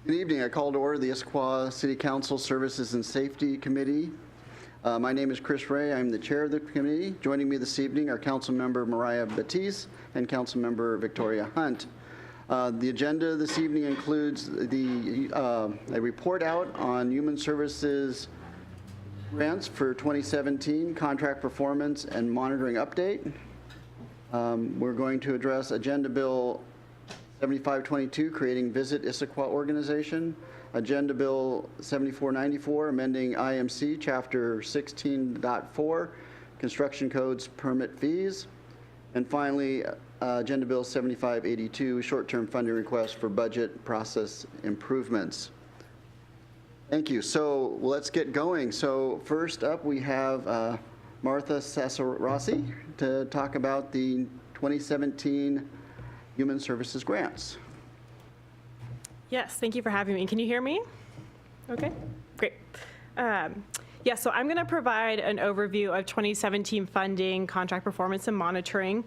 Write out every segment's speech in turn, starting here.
Good evening. I call to order the Issaquah City Council Services and Safety Committee. My name is Chris Ray. I'm the chair of the committee. Joining me this evening are Councilmember Mariah Batiste and Councilmember Victoria Hunt. The agenda this evening includes a report out on Human Services grants for 2017, contract performance and monitoring update. We're going to address Agenda Bill 7522, creating Visit Issaquah organization. Agenda Bill 7494, amending IMC Chapter 16.4, construction codes, permit fees. And finally, Agenda Bill 7582, short-term funding request for budget process improvements. Thank you. So let's get going. So first up, we have Martha Sassarossi to talk about the 2017 Human Services grants. Yes, thank you for having me. Can you hear me? Okay, great. So I'm going to provide an overview of 2017 funding, contract performance, and monitoring.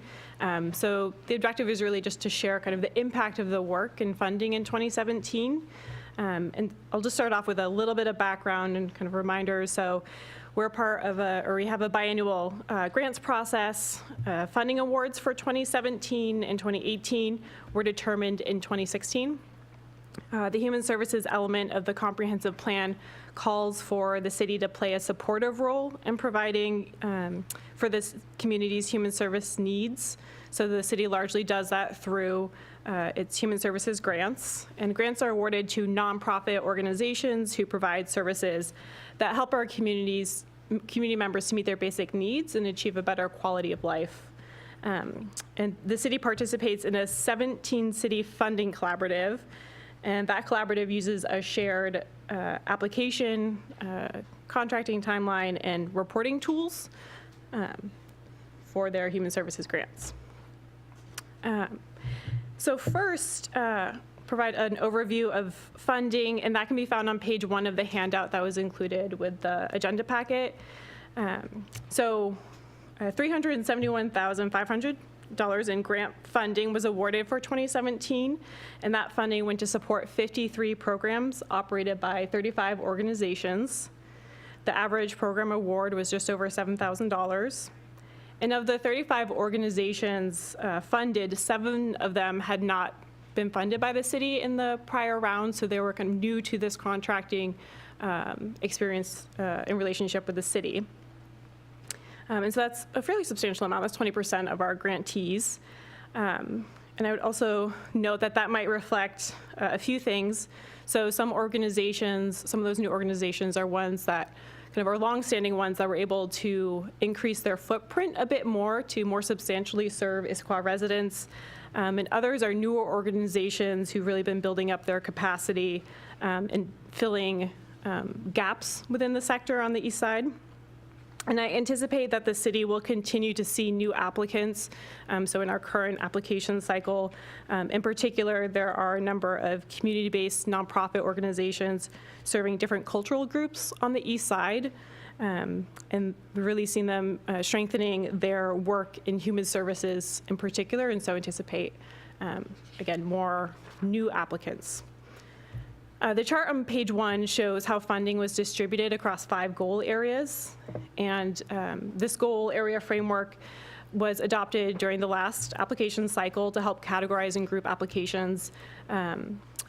So the objective is really just to share kind of the impact of the work and funding in 2017. And I'll just start off with a little bit of background and kind of reminders. So we're part of we have a biannual grants process. Funding awards for 2017 and 2018 were determined in 2016. The human services element of the comprehensive plan calls for the city to play a supportive role in providing for this community's human service needs. So the city largely does that through its human services grants. And grants are awarded to nonprofit organizations who provide services that help our community members to meet their basic needs and achieve a better quality of life. And the city participates in a 17-city funding collaborative. And that collaborative uses a shared application, contracting timeline, and reporting tools for their human services grants. So first, provide an overview of funding, and that can be found on page 1 of the handout that was included with the agenda packet. So $371,500 in grant funding was awarded for 2017, and that funding went to support 53 programs operated by 35 organizations. The average program award was just over $7,000. And of the 35 organizations funded, 7 of them had not been funded by the city in the prior round, so they were kind of new to this contracting experience in relationship with the city. And so that's a fairly substantial amount. That's 20% of our grantees. And I would also note that that might reflect a few things. So some organizations, some of those new organizations are ones that kind of are longstanding ones that were able to increase their footprint a bit more to more substantially serve Issaquah residents. And others are newer organizations who've really been building up their capacity and filling gaps within the sector on the east side. And I anticipate that the city will continue to see new applicants. So in our current application cycle, in particular, there are a number of community-based nonprofit organizations serving different cultural groups on the east side. And we've really seen them strengthening their work in human services in particular, and so anticipate, again, more new applicants. The chart on page 1 shows how funding was distributed across 5 goal areas. And this goal area framework was adopted during the last application cycle to help categorize and group applications.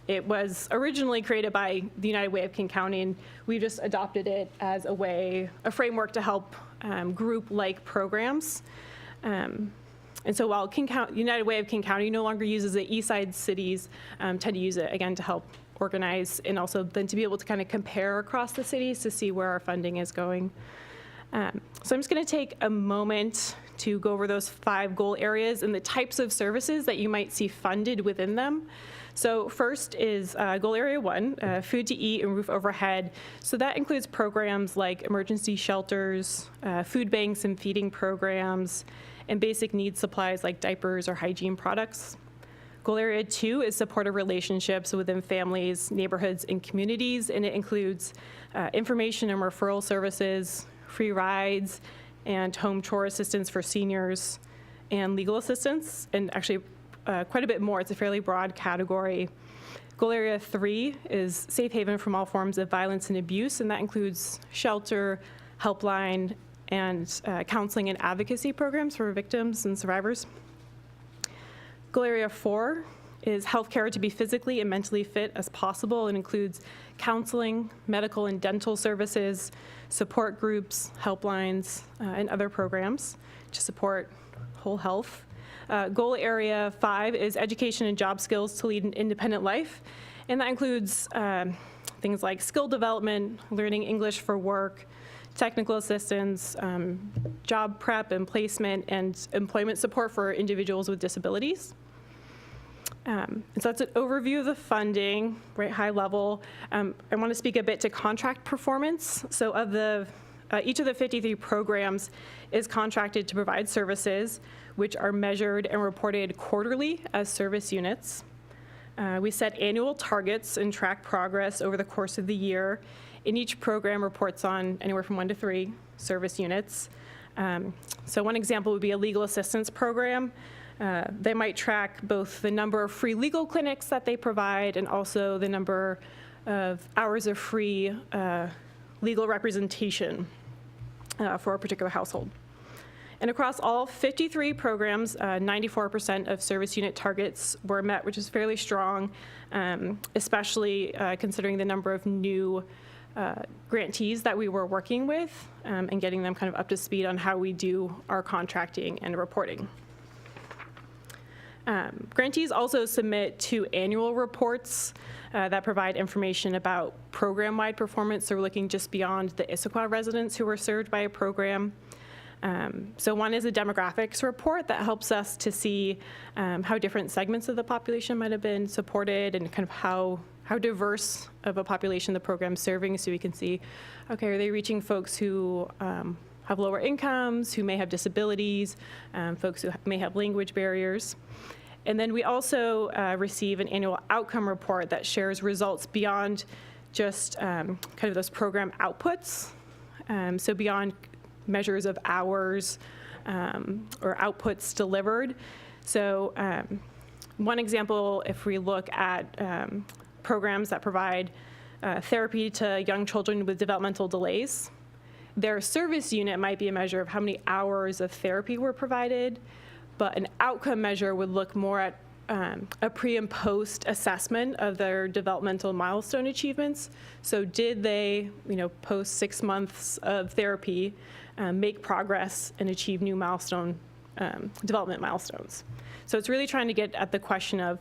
It was originally created by the United Way of King County, and we've just adopted it as a framework to help group like programs. And so while United Way of King County no longer uses it, east side cities tend to use it, again, to help organize and also then to be able to kind of compare across the cities to see where our funding is going. So I'm just going to take a moment to go over those 5 goal areas and the types of services that you might see funded within them. So first is goal area 1, food to eat and roof overhead. So that includes programs like emergency shelters, food banks and feeding programs, and basic needs supplies like diapers or hygiene products. Goal area 2 is supportive relationships within families, neighborhoods, and communities, and it includes information and referral services, free rides, and home chore assistance for seniors, and legal assistance, and actually quite a bit more. It's a fairly broad category. Goal Area 3 is safe haven from all forms of violence and abuse, and that includes shelter, helpline, and counseling and advocacy programs for victims and survivors. Goal Area 4 is healthcare to be physically and mentally fit as possible. It includes counseling, medical and dental services, support groups, helplines, and other programs to support whole health. Goal Area 5 is education and job skills to lead an independent life, and that includes things like skill development, learning English for work, technical assistance, job prep and placement, and employment support for individuals with disabilities. So that's an overview of the funding, right, high level. I want to speak a bit to contract performance. So of the each of the 53 programs is contracted to provide services which are measured and reported quarterly as service units. We set annual targets and track progress over the course of the year. And each program reports on anywhere from 1 to 3 service units. So one example would be a legal assistance program. They might track both the number of free legal clinics that they provide and also the number of hours of free legal representation for a particular household. And across all 53 programs, 94% of service unit targets were met, which is fairly strong, especially considering the number of new grantees that we were working with and getting them kind of up to speed on how we do our contracting and reporting. Grantees also submit 2 annual reports that provide information about program-wide performance. So we're looking just beyond the Issaquah residents who were served by a program. So one is a demographics report that helps us to see how different segments of the population might have been supported and kind of how diverse of a population the program's serving, so we can see, okay, are they reaching folks who have lower incomes, who may have disabilities, folks who may have language barriers. And then we also receive an annual outcome report that shares results beyond just kind of those program outputs. So beyond measures of hours or outputs delivered. So one example, if we look at programs that provide therapy to young children with developmental delays, their service unit might be a measure of how many hours of therapy were provided, but an outcome measure would look more at a pre and post assessment of their developmental milestone achievements. So did they, post 6 months of therapy, make progress and achieve new development milestones? So it's really trying to get at the question of,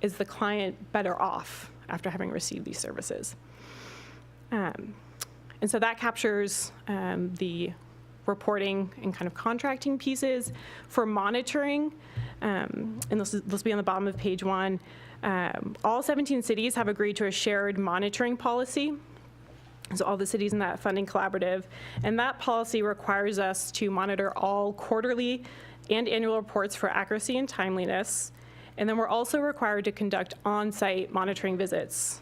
is the client better off after having received these services? And so that captures the reporting and kind of contracting pieces. For monitoring, and this will be on the bottom of page 1, all 17 cities have agreed to a shared monitoring policy. So all the cities in that funding collaborative. And that policy requires us to monitor all quarterly and annual reports for accuracy and timeliness. And then we're also required to conduct on-site monitoring visits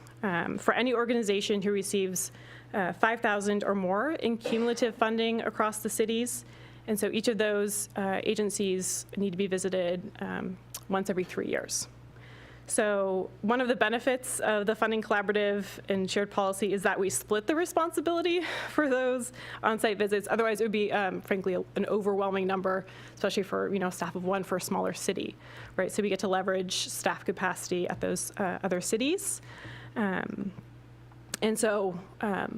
for any organization who receives 5,000 or more in cumulative funding across the cities. And so each of those agencies need to be visited once every 3 years. So one of the benefits of the funding collaborative and shared policy is that we split the responsibility for those on-site visits. Otherwise, it would be, frankly, an overwhelming number, especially for staff of 1 for a smaller city, right? So we get to leverage staff capacity at those other cities. And so,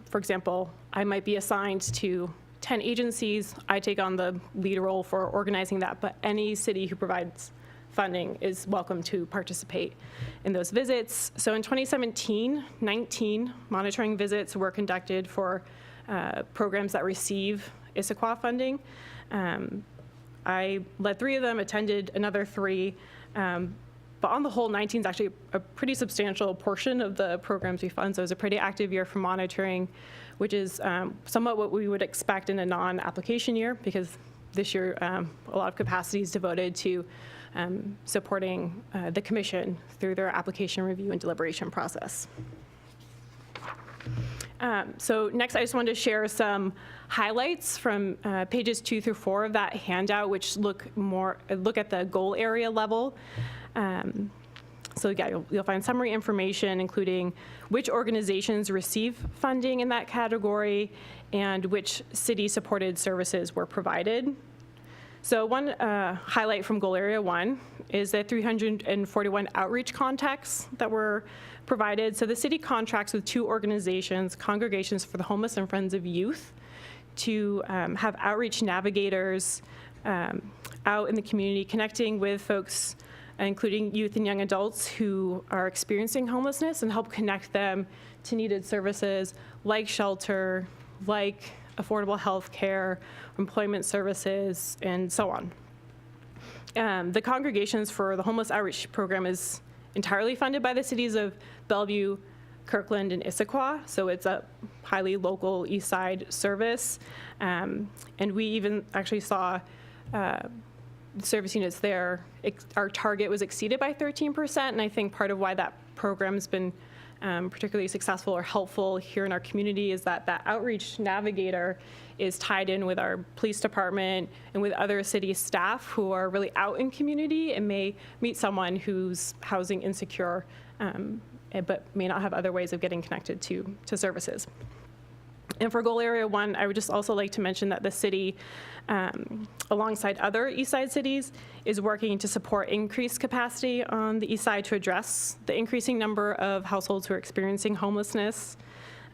for example, I might be assigned to 10 agencies. I take on the lead role for organizing that, but any city who provides funding is welcome to participate in those visits. So in 2017, 19 monitoring visits were conducted for programs that receive Issaquah funding. I led 3 of them, attended another 3, but on the whole, 19 is actually a pretty substantial portion of the programs we fund, so it was a pretty active year for monitoring, which is somewhat what we would expect in a non-application year, because this year a lot of capacity is devoted to supporting the commission through their application review and deliberation process. So next, I just wanted to share some highlights from pages 2 through 4 of that handout, which look at the goal area level. So yeah, you'll find summary information, including which organizations receive funding in that category and which city-supported services were provided. So one highlight from Goal Area 1 is the 341 outreach contacts that were provided. So the city contracts with 2 organizations, Congregations for the Homeless and Friends of Youth, to have outreach navigators out in the community connecting with folks, including youth and young adults who are experiencing homelessness, and help connect them to needed services like shelter, like affordable health care, employment services, and so on. The Congregations for the Homeless Outreach Program is entirely funded by the cities of Bellevue, Kirkland, and Issaquah, so it's a highly local East Side service. And we even actually saw service units there, our target was exceeded by 13%, and I think part of why that program's been particularly successful or helpful here in our community is that that outreach navigator is tied in with our police department and with other city staff who are really out in community and may meet someone who's housing insecure, but may not have other ways of getting connected to services. And for Goal Area 1, I would just also like to mention that the city, alongside other East Side cities, is working to support increased capacity on the East Side to address the increasing number of households who are experiencing homelessness.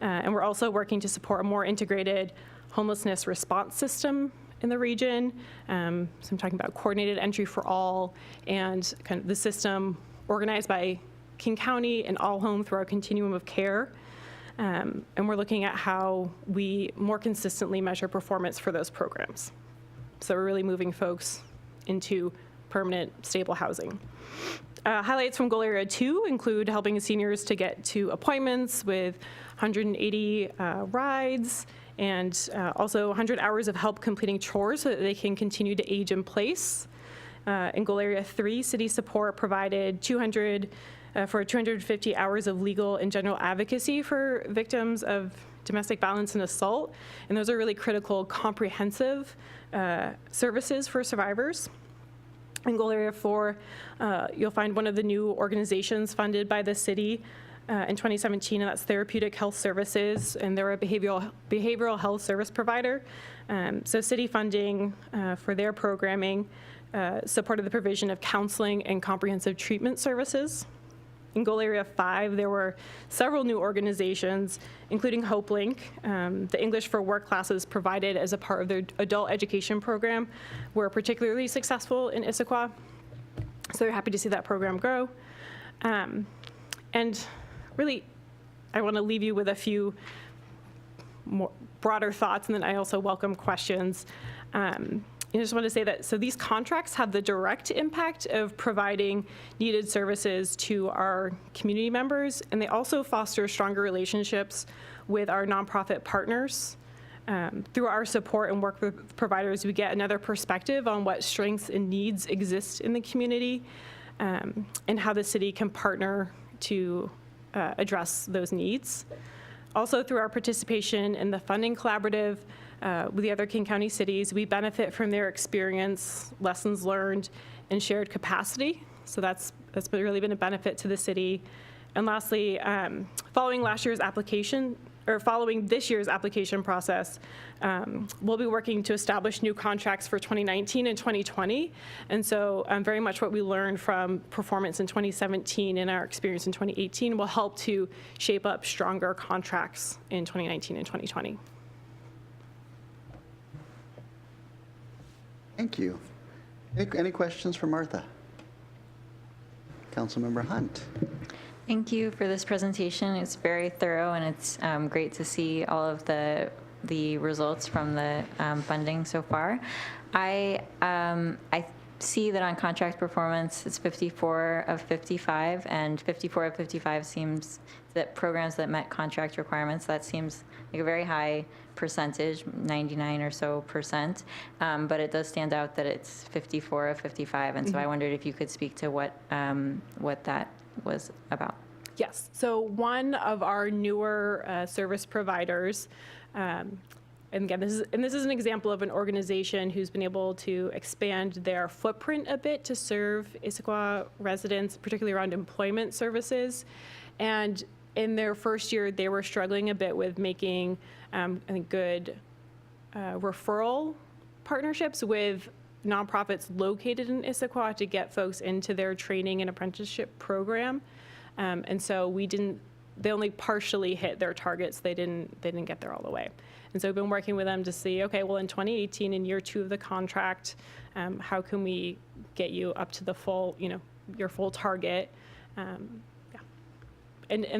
And we're also working to support a more integrated homelessness response system in the region. So I'm talking about coordinated entry for all and kind of the system organized by King County and All Home through our continuum of care. And we're looking at how we more consistently measure performance for those programs. So we're really moving folks into permanent, stable housing. Highlights from Goal Area 2 include helping seniors to get to appointments with 180 rides, and also 100 hours of help completing chores so that they can continue to age in place. In Goal Area 3, city support provided 250 hours of legal and general advocacy for victims of domestic violence and assault. And those are really critical, comprehensive services for survivors. In Goal Area 4, you'll find one of the new organizations funded by the city in 2017, and that's Therapeutic Health Services, and they're a behavioral health service provider. So city funding for their programming supported the provision of counseling and comprehensive treatment services. In Goal Area 5, there were several new organizations, including HopeLink. The English for Work classes provided as a part of their adult education program were particularly successful in Issaquah. So we're happy to see that program grow. And really, I want to leave you with a few more broader thoughts, and then I also welcome questions. I just want to say that, so these contracts have the direct impact of providing needed services to our community members, and they also foster stronger relationships with our nonprofit partners. Through our support and work with providers, we get another perspective on what strengths and needs exist in the community, and how the city can partner to address those needs. Also, through our participation in the funding collaborative with the other King County cities, we benefit from their experience, lessons learned, and shared capacity. So that's really been a benefit to the city. And lastly, following this year's application process, we'll be working to establish new contracts for 2019 and 2020. And so very much what we learned from performance in 2017 and our experience in 2018 will help to shape up stronger contracts in 2019 and 2020. Thank you. Any questions for Martha? Councilmember Hunt. Thank you for this presentation. It's very thorough, and it's great to see all of the results from the funding so far. I see that on contract performance, it's 54 of 55, and 54 of 55 seems that programs that met contract requirements, that seems like a very high percentage, 99 or so percent, but it does stand out that it's 54 of 55, and so I wondered if you could speak to what that was about. Yes, so one of our newer service providers and again, this is an example of an organization who's been able to expand their footprint a bit to serve Issaquah residents, particularly around employment services. And in their first year, they were struggling a bit with making, I think, good referral partnerships with nonprofits located in Issaquah to get folks into their training and apprenticeship program. And so they only partially hit their targets. They didn't get there all the way. And so we've been working with them to see, okay, well, in 2018, in year 2 of the contract, how can we get you up to the full, your full target? And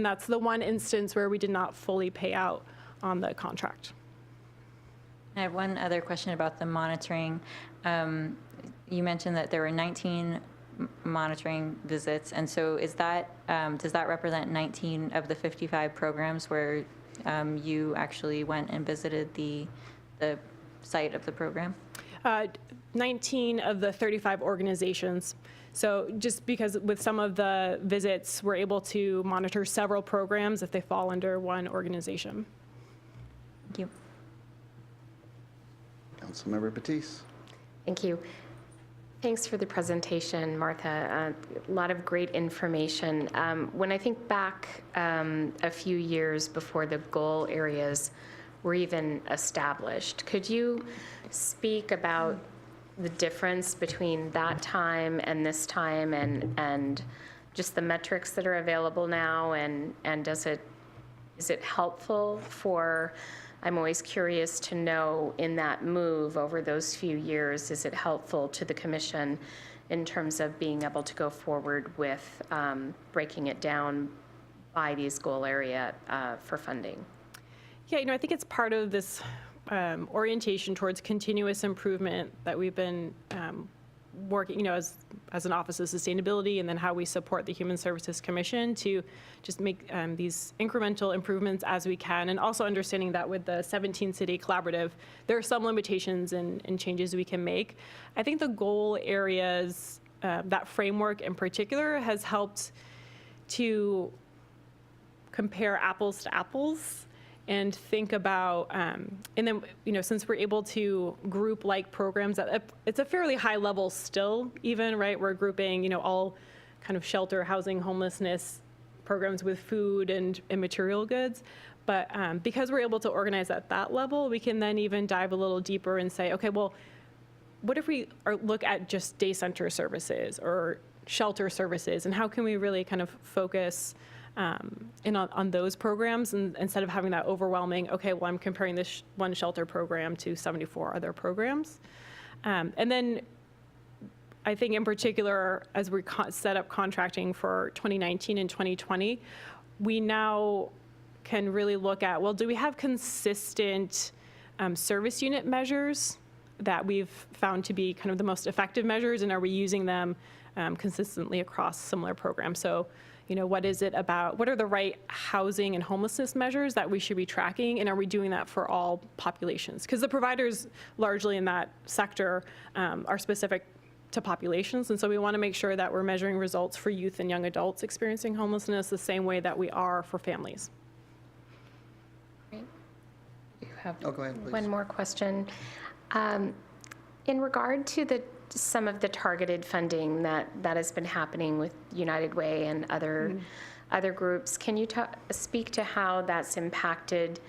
that's the one instance where we did not fully pay out on the contract. I have one other question about the monitoring. You mentioned that there were 19 monitoring visits, and so does that represent 19 of the 55 programs where you actually went and visited the site of the program? 19 of the 35 organizations. So just because with some of the visits, we're able to monitor several programs if they fall under one organization. Thank you. Councilmember Batiste. Thank you. Thanks for the presentation, Martha. A lot of great information. When I think back a few years before the goal areas were even established, could you speak about the difference between that time and this time, and just the metrics that are available now, and is it helpful for, I'm always curious to know, in that move over those few years, is it helpful to the commission in terms of being able to go forward with breaking it down by these goal area for funding? Yeah, I think it's part of this orientation towards continuous improvement that we've been working, as an Office of Sustainability, and then how we support the Human Services Commission to just make these incremental improvements as we can, and also understanding that with the 17-city collaborative, there are some limitations and changes we can make. I think the goal areas, that framework in particular, has helped to compare apples to apples and think about, and then, since we're able to group like programs, it's a fairly high level still, even, right? We're grouping, all kind of shelter, housing, homelessness programs with food and material goods. But because we're able to organize at that level, we can then even dive a little deeper and say, okay, well, what if we look at just day center services or shelter services, and how can we really kind of focus on those programs, and instead of having that overwhelming, okay, well, I'm comparing this one shelter program to 74 other programs. And then I think in particular, as we set up contracting for 2019 and 2020, we now can really look at, well, do we have consistent service unit measures that we've found to be kind of the most effective measures, and are we using them consistently across similar programs? So, what is it about, what are the right housing and homelessness measures that we should be tracking, and are we doing that for all populations? Because the providers largely in that sector are specific to populations, and so we want to make sure that we're measuring results for youth and young adults experiencing homelessness the same way that we are for families. Great. You have Oh, go ahead, please. one more question. In regard to some of the targeted funding that has been happening with United Way and other groups, can you speak to how that's impacted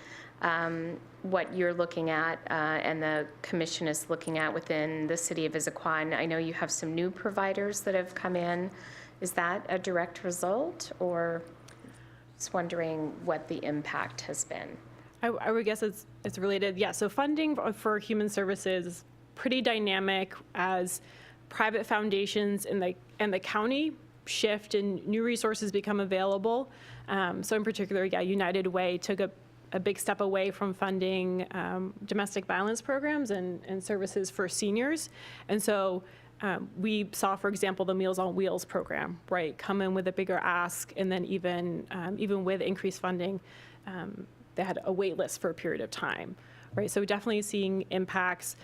what you're looking at and the commission is looking at within the city of Issaquah? And I know you have some new providers that have come in. Is that a direct result, or just wondering what the impact has been? I would guess it's related. Yeah, so funding for human services is pretty dynamic as private foundations and the county shift and new resources become available. So in particular, yeah, United Way took a big step away from funding domestic violence programs and services for seniors. And so we saw, for example, the Meals on Wheels program, right, come in with a bigger ask, and then even with increased funding, they had a wait list for a period of time, right? So definitely seeing impacts.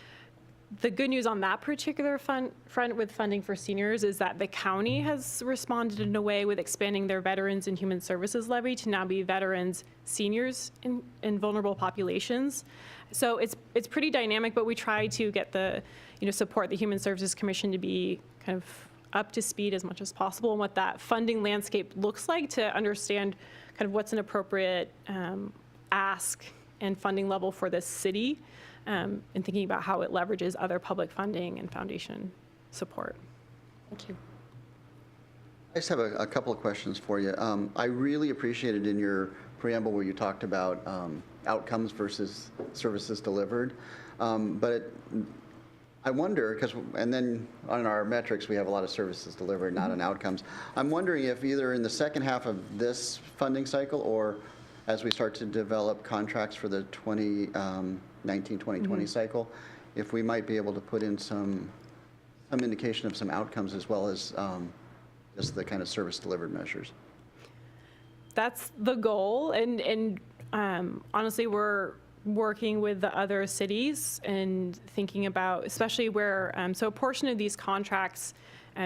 The good news on that particular front with funding for seniors is that the county has responded in a way with expanding their Veterans and Human Services levy to now be veterans, seniors, and vulnerable populations. So it's pretty dynamic, but we try to get the, support the Human Services Commission to be kind of up to speed as much as possible and what that funding landscape looks like to understand kind of what's an appropriate ask and funding level for this city. And thinking about how it leverages other public funding and foundation support. Thank you. I just have a couple of questions for you. I really appreciated in your preamble where you talked about outcomes versus services delivered. But I wonder, and then on our metrics, we have a lot of services delivered, not on outcomes. I'm wondering if either in the second half of this funding cycle or as we start to develop contracts for the 2019-2020 cycle, if we might be able to put in some indication of some outcomes as well as just the kind of service delivered measures. That's the goal, and honestly, we're working with the other cities and thinking about, especially where, so a portion of these contracts,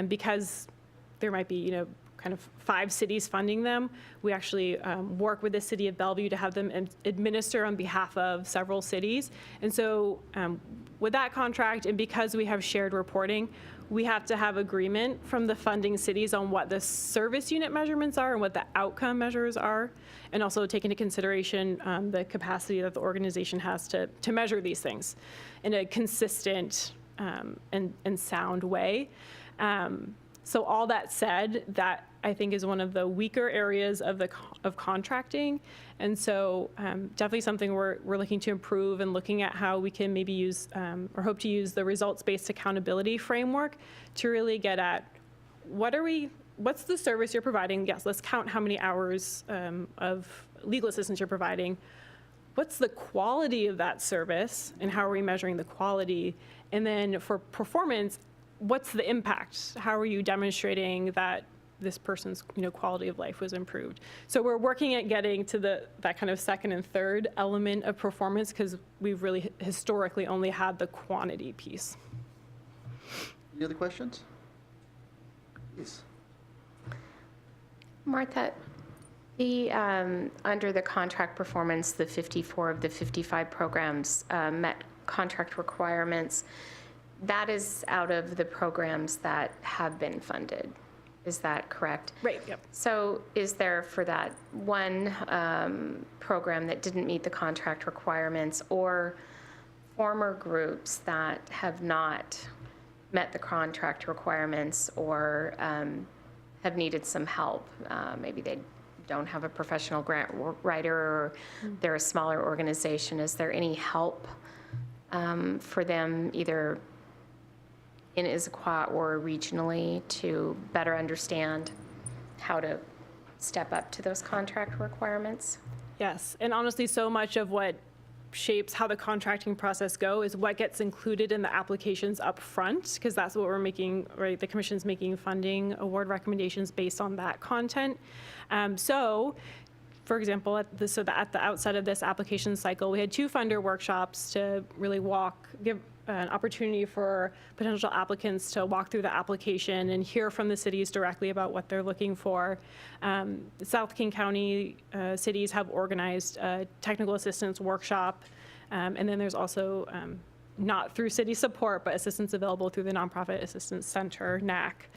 because there might be, kind of 5 cities funding them, we actually work with the city of Bellevue to have them administer on behalf of several cities. And so with that contract, and because we have shared reporting, we have to have agreement from the funding cities on what the service unit measurements are and what the outcome measures are, and also take into consideration the capacity that the organization has to measure these things in a consistent and sound way. So all that said, that I think is one of the weaker areas of contracting, and so definitely something we're looking to improve and looking at how we can maybe use or hope to use the results-based accountability framework to really get at what's the service you're providing? Yes, let's count how many hours of legal assistance you're providing. What's the quality of that service, and how are we measuring the quality? And then for performance, what's the impact? How are you demonstrating that this person's quality of life was improved? So we're working at getting to that kind of second and third element of performance, because we've really historically only had the quantity piece. Any other questions? Please. Martha, under the contract performance, the 54 of the 55 programs met contract requirements. That is out of the programs that have been funded. Is that correct? Right, yep. So is there, for that one program that didn't meet the contract requirements, or former groups that have not met the contract requirements or have needed some help? Maybe they don't have a professional grant writer, or they're a smaller organization. Is there any help for them, either in Issaquah or regionally, to better understand how to step up to those contract requirements? Yes, and honestly, so much of what shapes how the contracting process goes is what gets included in the applications up front, because that's what we're making, right? The commission's making funding award recommendations based on that content. So, for example, at the outset of this application cycle, we had 2 funder workshops to really give an opportunity for potential applicants to walk through the application and hear from the cities directly about what they're looking for. The South King County cities have organized a technical assistance workshop, and then there's also, not through city support, but assistance available through the Nonprofit Assistance Center, NAC,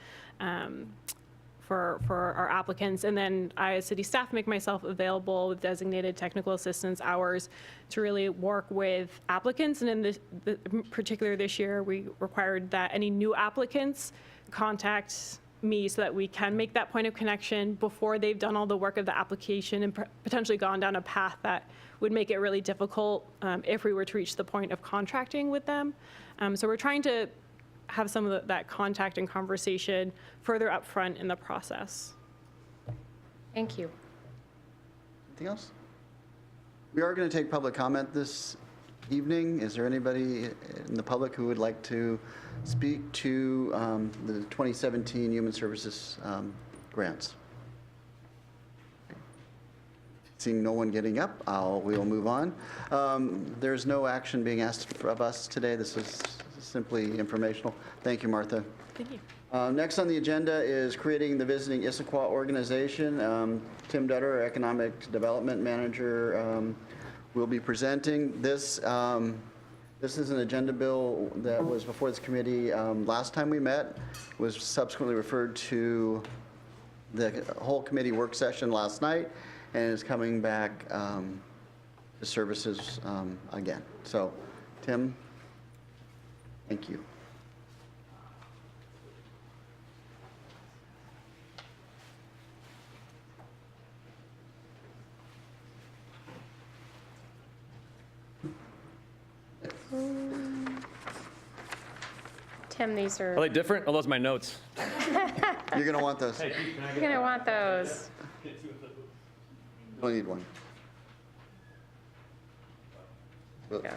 for our applicants. And then I, as city staff, make myself available with designated technical assistance hours to really work with applicants. And in particular this year, we required that any new applicants contact me so that we can make that point of connection before they've done all the work of the application and potentially gone down a path that would make it really difficult if we were to reach the point of contracting with them. So we're trying to have some of that contact and conversation further up front in the process. Thank you. Anything else? We are going to take public comment this evening. Is there anybody in the public who would like to speak to the 2017 Human Services grants? Seeing no one getting up, we'll move on. There's no action being asked of us today. This is simply informational. Thank you, Martha. Thank you. Next on the agenda is creating the Visiting Issaquah organization. Tim Dutter, our Economic Development Manager, will be presenting this. This is an agenda bill that was before this committee last time we met, was subsequently referred to the whole committee work session last night, and is coming back to services again. So, Tim, thank you. Tim, these are, Are they different? Oh, those are my notes. You're going to want those. you're going to want those. You only need one. Well, Yeah.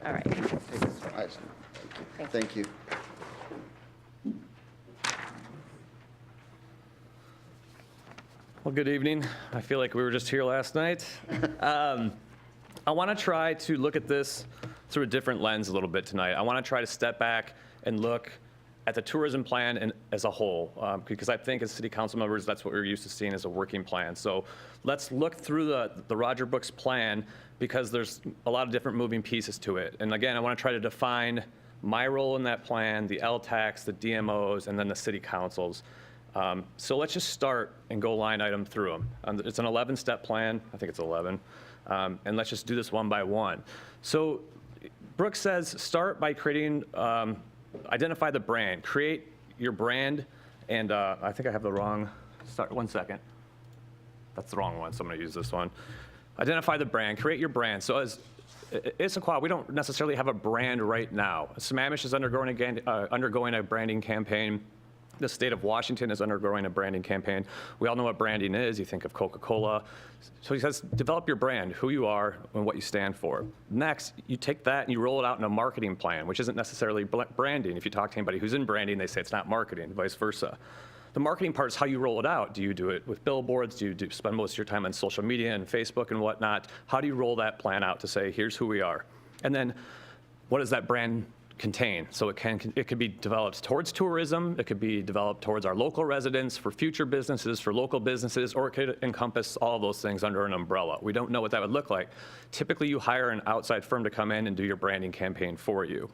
All right. take this one. I see. Thank you. Well, good evening. I feel like we were just here last night. I want to try to look at this through a different lens a little bit tonight. I want to try to step back and look at the tourism plan as a whole, because I think as city council members, that's what we're used to seeing as a working plan. So let's look through the Roger Brooks plan, because there's a lot of different moving pieces to it. And again, I want to try to define my role in that plan, the LTACs, the DMOs, and then the city councils. So let's just start and go line item through them. It's an 11-step plan. I think it's 11. And let's just do this one by one. So Brooks says, start by creating, identify the brand. Create your brand. And I think I have the wrong, start, 1 second. That's the wrong one, so I'm going to use this one. Identify the brand. Create your brand. So as Issaquah, we don't necessarily have a brand right now. Sammamish is undergoing a branding campaign. The state of Washington is undergoing a branding campaign. We all know what branding is. You think of Coca-Cola. So he says, develop your brand, who you are and what you stand for. Next, you take that and you roll it out in a marketing plan, which isn't necessarily branding. If you talk to anybody who's in branding, they say it's not marketing, vice versa. The marketing part is how you roll it out. Do you do it with billboards? Do you spend most of your time on social media and Facebook and whatnot? How do you roll that plan out to say, here's who we are? And then what does that brand contain? So it could be developed towards tourism, it could be developed towards our local residents, for future businesses, for local businesses, or it could encompass all those things under an umbrella. We don't know what that would look like. Typically, you hire an outside firm to come in and do your branding campaign for you.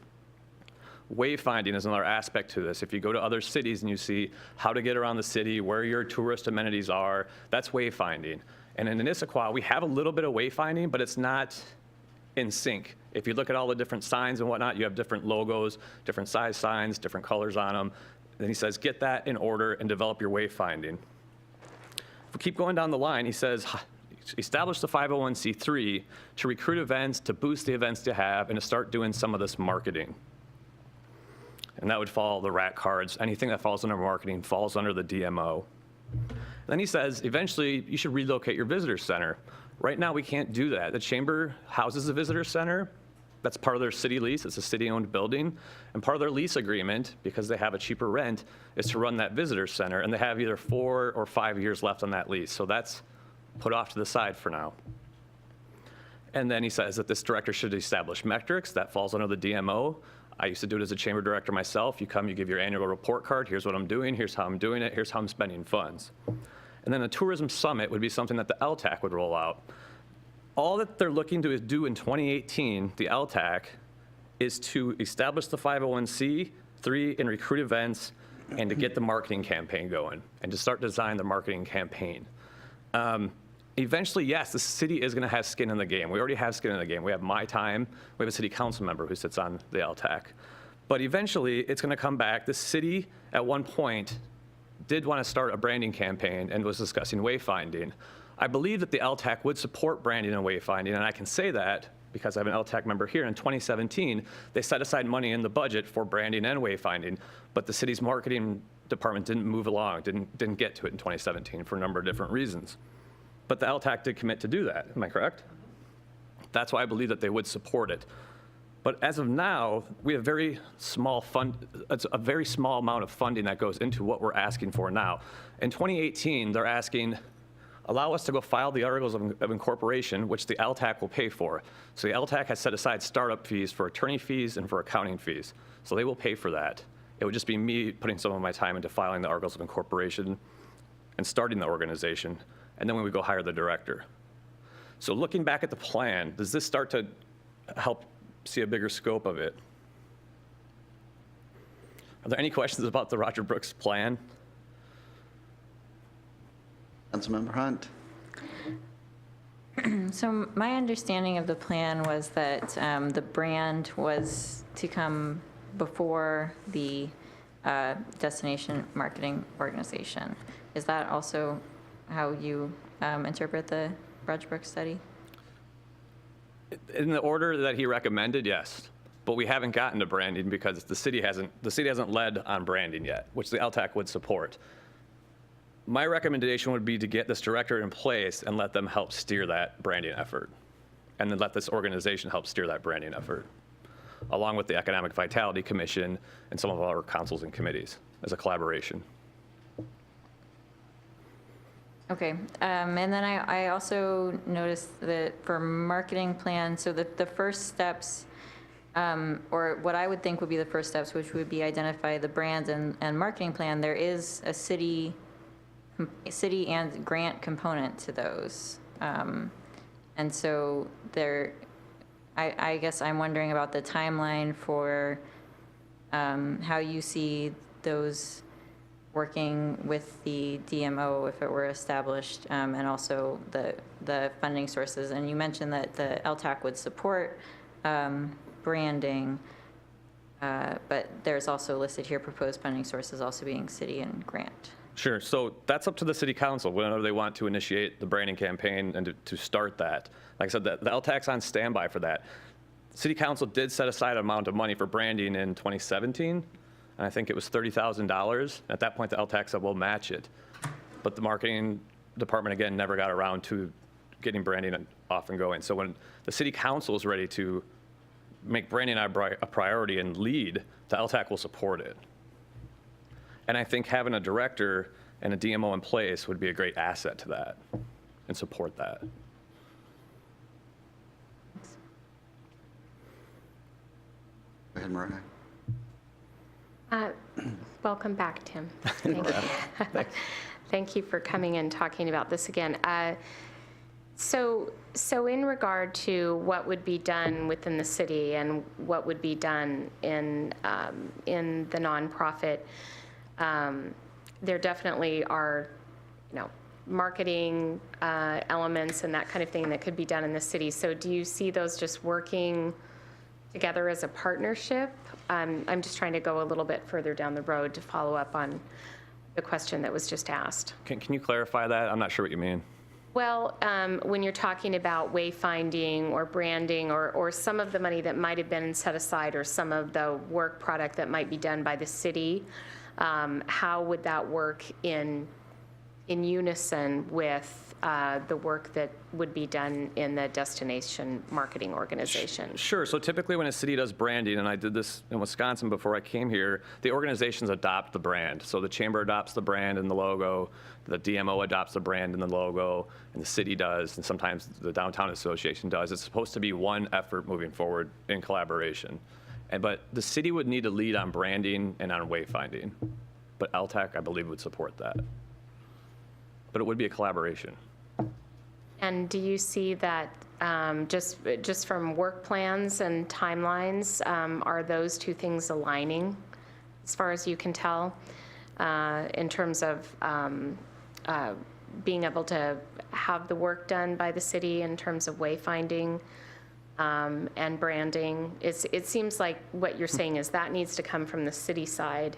Wayfinding is another aspect to this. If you go to other cities and you see how to get around the city, where your tourist amenities are, that's wayfinding. And in Issaquah, we have a little bit of wayfinding, but it's not in sync. If you look at all the different signs and whatnot, you have different logos, different size signs, different colors on them. Then he says, get that in order and develop your wayfinding. If we keep going down the line, he says, establish the 501c3 to recruit events, to boost the events you have, and to start doing some of this marketing. And that would fall the rat cards. Anything that falls under marketing falls under the DMO. Then he says, eventually, you should relocate your visitor center. Right now, we can't do that. The chamber houses the visitor center. That's part of their city lease. It's a city-owned building. And part of their lease agreement, because they have a cheaper rent, is to run that visitor center. And they have either 4 or 5 years left on that lease. So that's put off to the side for now. And then he says that this director should establish metrics. That falls under the DMO. I used to do it as a chamber director myself. You come, you give your annual report card. Here's what I'm doing. Here's how I'm doing it. Here's how I'm spending funds. And then a tourism summit would be something that the LTAC would roll out. All that they're looking to do in 2018, the LTAC, is to establish the 501c3 and recruit events and to get the marketing campaign going and to start designing the marketing campaign. Eventually, yes, the city is going to have skin in the game. We already have skin in the game. We have my time. We have a city council member who sits on the LTAC. But eventually, it's going to come back. The city, at one point, did want to start a branding campaign and was discussing wayfinding. I believe that the LTAC would support branding and wayfinding, and I can say that because I have an LTAC member here. In 2017, they set aside money in the budget for branding and wayfinding, but the city's marketing department didn't move along, didn't get to it in 2017 for a number of different reasons. But the LTAC did commit to do that, am I correct? That's why I believe that they would support it. But as of now, we have very small it's a very small amount of funding that goes into what we're asking for now. In 2018, they're asking allow us to go file the articles of incorporation, which the LTAC will pay for. So the LTAC has set aside startup fees for attorney fees and for accounting fees. So they will pay for that. It would just be me putting some of my time into filing the articles of incorporation and starting the organization, and then we would go hire the director. So looking back at the plan, does this start to help see a bigger scope of it? Are there any questions about the Roger Brooks plan? Councilmember Hunt. So my understanding of the plan was that the brand was to come before the destination marketing organization. Is that also how you interpret the Roger Brooks study? In the order that he recommended, yes. But we haven't gotten to branding because the city hasn't led on branding yet, which the LTAC would support. My recommendation would be to get this director in place and let them help steer that branding effort. And then let this organization help steer that branding effort, along with the Economic Vitality Commission and some of our councils and committees as a collaboration. Okay, and then I also noticed that for marketing plan, so the first steps, or what I would think would be the first steps, which would be identify the brands and marketing plan, there is a city and grant component to those. And so I guess I'm wondering about the timeline for how you see those working with the DMO if it were established, and also the funding sources. And you mentioned that the LTAC would support branding, but there's also listed here proposed funding sources also being city and grant. Sure, so that's up to the city council, whenever they want to initiate the branding campaign and to start that. Like I said, the LTAC's on standby for that. City council did set aside an amount of money for branding in 2017, and I think it was $30,000. At that point, the LTAC said, we'll match it. But the marketing department, again, never got around to getting branding off and going. So when the city council is ready to make branding a priority and lead, the LTAC will support it. And I think having a director and a DMO in place would be a great asset to that and support that. Go ahead, Mariah. Welcome back, Tim. Thank you. Thank you for coming and talking about this again. So in regard to what would be done within the city and what would be done in the nonprofit, there definitely are, marketing elements and that kind of thing that could be done in the city. So do you see those just working together as a partnership? I'm just trying to go a little bit further down the road to follow up on the question that was just asked. Can you clarify that? I'm not sure what you mean. Well, when you're talking about wayfinding or branding or some of the money that might have been set aside or some of the work product that might be done by the city, how would that work in unison with the work that would be done in the destination marketing organization? Sure. So typically when a city does branding, and I did this in Wisconsin before I came here, the organizations adopt the brand. So the chamber adopts the brand and the logo, the DMO adopts the brand and the logo, and the city does, and sometimes the downtown association does. It's supposed to be one effort moving forward in collaboration. But the city would need to lead on branding and on wayfinding. But LTAC, I believe, would support that. But it would be a collaboration. And do you see that just from work plans and timelines, are those two things aligning as far as you can tell in terms of being able to have the work done by the city in terms of wayfinding and branding? It seems like what you're saying is that needs to come from the city side.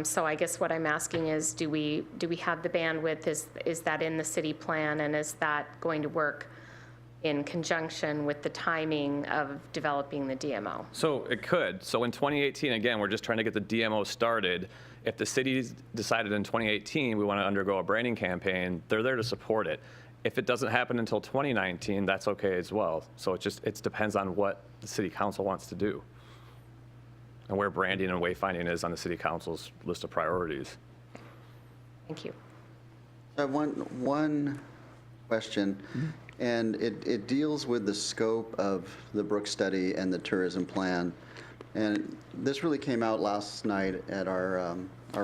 So I guess what I'm asking is, do we have the bandwidth? Is that in the city plan, and is that going to work in conjunction with the timing of developing the DMO? So it could. So in 2018, again, we're just trying to get the DMO started. If the city decided in 2018 we want to undergo a branding campaign, they're there to support it. If it doesn't happen until 2019, that's okay as well. So it depends on what the city council wants to do and where branding and wayfinding is on the city council's list of priorities. Thank you. I have one question, and it deals with the scope of the Brook study and the tourism plan. And this really came out last night at our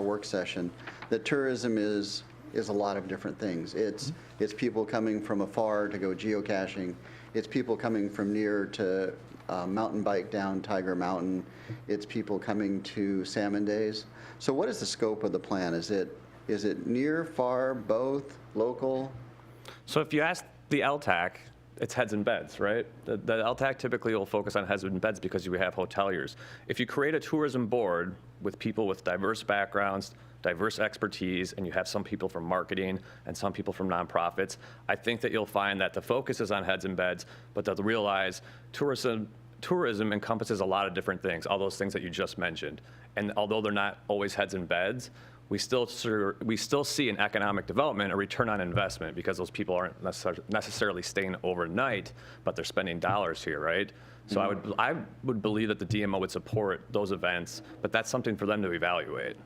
work session, that tourism is a lot of different things. It's people coming from afar to go geocaching. It's people coming from near to mountain bike down Tiger Mountain. It's people coming to Salmon Days. So what is the scope of the plan? Is it near, far, both, local? So if you ask the LTAC, it's heads and beds, right? The LTAC typically will focus on heads and beds because you have hoteliers. If you create a tourism board with people with diverse backgrounds, diverse expertise, and you have some people from marketing and some people from nonprofits, I think that you'll find that the focus is on heads and beds, but they'll realize tourism encompasses a lot of different things, all those things that you just mentioned. And although they're not always heads and beds, we still see in economic development a return on investment because those people aren't necessarily staying overnight, but they're spending dollars here, right? So I would believe that the DMO would support those events, but that's something for them to evaluate.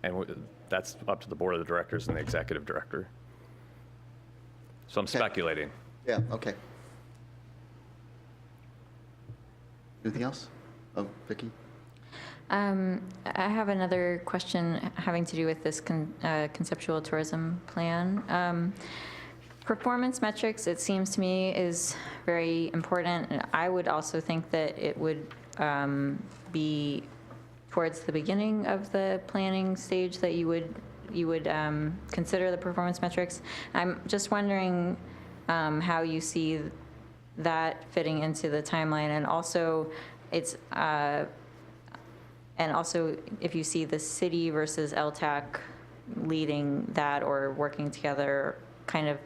And that's up to the board of the directors and the executive director. So I'm speculating. Yeah, okay. Anything else? Oh, Vicki? I have another question having to do with this conceptual tourism plan. Performance metrics, it seems to me, is very important. And I would also think that it would be towards the beginning of the planning stage that you would consider the performance metrics. I'm just wondering how you see that fitting into the timeline, and also if you see the city versus LTAC leading that or working together, kind of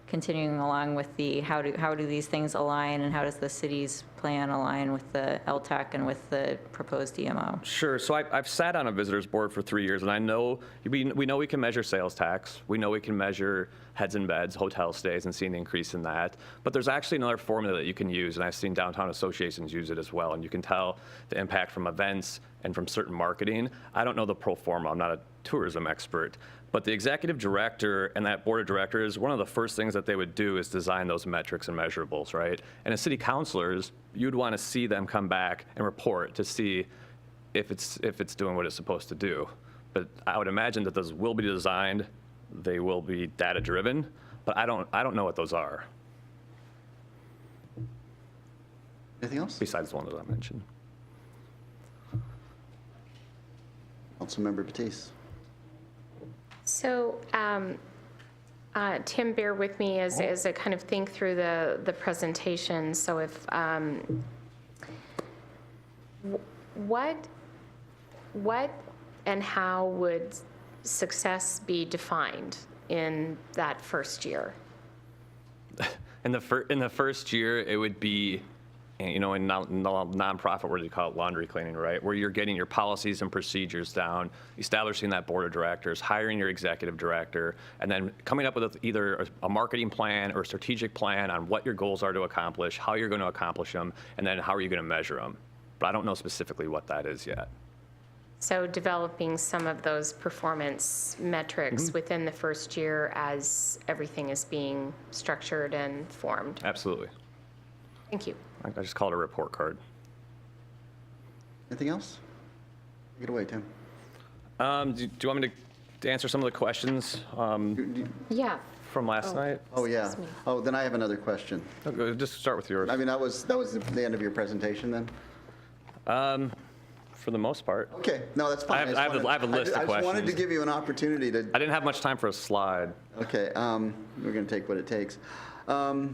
continuing along with the how do these things align, and how does the city's plan align with the LTAC and with the proposed DMO? Sure. So I've sat on a visitors board for 3 years, and I know we know we can measure sales tax. We know we can measure heads and beds, hotel stays, and see an increase in that. But there's actually another formula that you can use, and I've seen downtown associations use it as well. And you can tell the impact from events and from certain marketing. I don't know the pro forma. I'm not a tourism expert. But the executive director and that board of directors, one of the first things that they would do is design those metrics and measurables, right? And as city councilors, you'd want to see them come back and report to see if it's doing what it's supposed to do. But I would imagine that those will be designed, they will be data driven, but I don't know what those are. Anything else? Besides the ones that I mentioned. Councilmember Batiste. So, Tim, bear with me as I kind of think through the presentation. So if, what and how would success be defined in that first year? In the first year, it would be, in nonprofit, what do you call it, laundry cleaning, right? Where you're getting your policies and procedures down, establishing that board of directors, hiring your executive director, and then coming up with either a marketing plan or a strategic plan on what your goals are to accomplish, how you're going to accomplish them, and then how are you going to measure them. But I don't know specifically what that is yet. So developing some of those performance metrics within the first year as everything is being structured and formed. Absolutely. Thank you. I just call it a report card. Anything else? Take it away, Tim. Do you want me to answer some of the questions Yeah. from last night? Oh, yeah. Excuse me. Oh, then I have another question. Okay, just start with yours. I mean, that was the end of your presentation then? For the most part. Okay, no, that's fine. I have a list of I just wanted to questions. give you an opportunity to, I didn't have much time for a slide. okay, we're going to take what it takes. No,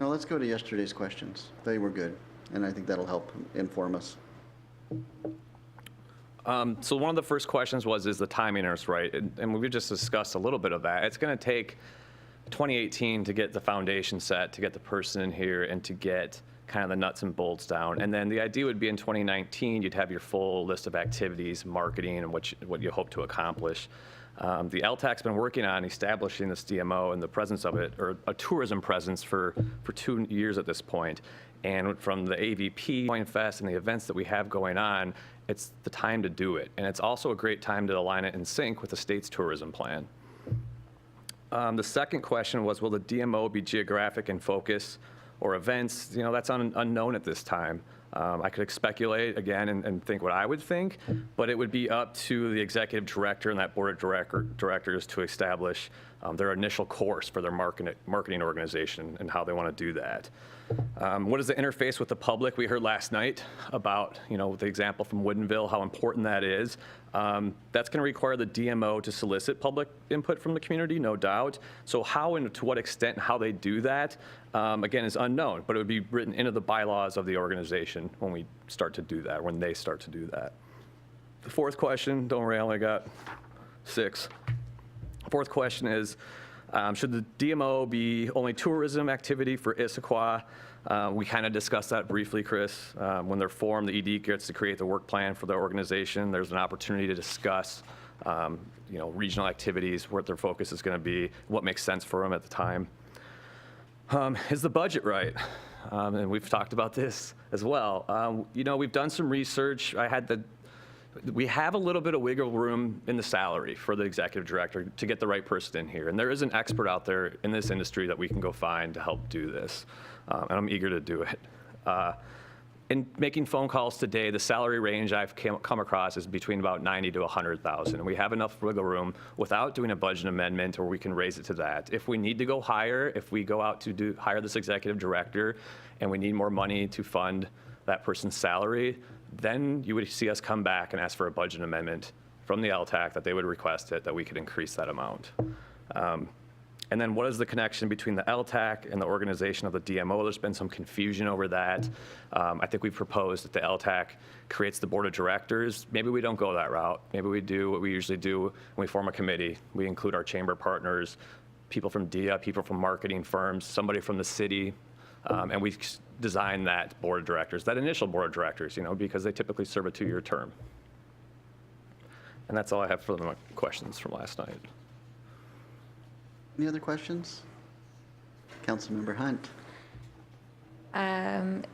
let's go to yesterday's questions. They were good, and I think that'll help inform us. So one of the first questions is the timing is right? And we've just discussed a little bit of that. It's going to take 2018 to get the foundation set, to get the person in here, and to get kind of the nuts and bolts down. And then the idea would be in 2019, you'd have your full list of activities, marketing, and what you hope to accomplish. The LTAC's been working on establishing this DMO and the presence of it, or a tourism presence for 2 years at this point. And from the AVP, Point Fest, and the events that we have going on, it's the time to do it. And it's also a great time to align it in sync with the state's tourism plan. The second question was, will the DMO be geographic in focus or events? You know, that's unknown at this time. I could speculate again and think what I would think, but it would be up to the executive director and that board of directors to establish their initial course for their marketing organization and how they want to do that. What is the interface with the public? We heard last night about, you know, the example from Woodinville, how important that is. That's going to require the DMO to solicit public input from the community, no doubt. So how and to what extent and how they do that, again, is unknown, but it would be written into the bylaws of the organization when we start to do that, when they start to do that. The fourth question, don't worry, I only got 6. Fourth question is, should the DMO be only tourism activity for Issaquah? We kind of discussed that briefly, Chris. When they're formed, the ED gets to create the work plan for the organization. There's an opportunity to discuss, you know, regional activities, what their focus is going to be, what makes sense for them at the time. Is the budget right? And we've talked about this as well. You know, we've done some research. We have a little bit of wiggle room in the salary for the executive director to get the right person in here. And there is an expert out there in this industry that we can go find to help do this. And I'm eager to do it. In making phone calls today, the salary range I've come across is between about $90,000 to $100,000. And we have enough wiggle room without doing a budget amendment, or we can raise it to that. If we need to go higher, if we go out to hire this executive director and we need more money to fund that person's salary, then you would see us come back and ask for a budget amendment from the LTAC that they would request it, that we could increase that amount. And then what is the connection between the LTAC and the organization of the DMO? There's been some confusion over that. I think we've proposed that the LTAC creates the board of directors. Maybe we don't go that route. Maybe we do what we usually do when we form a committee. We include our chamber partners, people from DIA, people from marketing firms, somebody from the city, and we design that board of directors, that initial board of directors, you know, because they typically serve a 2-year term. And that's all I have for the questions from last night. Any other questions? Councilmember Hunt. In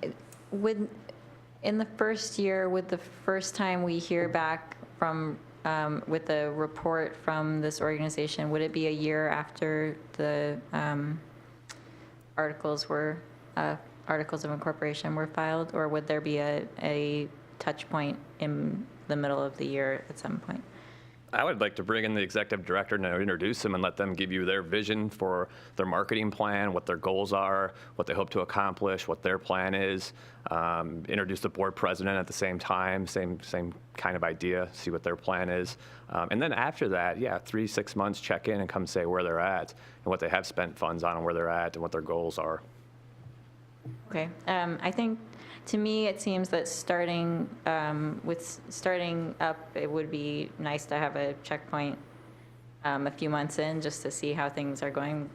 the first year, would the first time we hear back from, with the report from this organization, would it be a year after the articles of incorporation were filed, or would there be a touch point in the middle of the year at some point? I would like to bring in the executive director and introduce them and let them give you their vision for their marketing plan, what their goals are, what they hope to accomplish, what their plan is. Introduce the board president at the same time, same kind of idea, see what their plan is. And then after that, 3-6 months, check in and come say where they're at and what they have spent funds on and where they're at and what their goals are. Okay. I think, to me, it seems that starting up, it would be nice to have a checkpoint a few months in, just to see how things are going.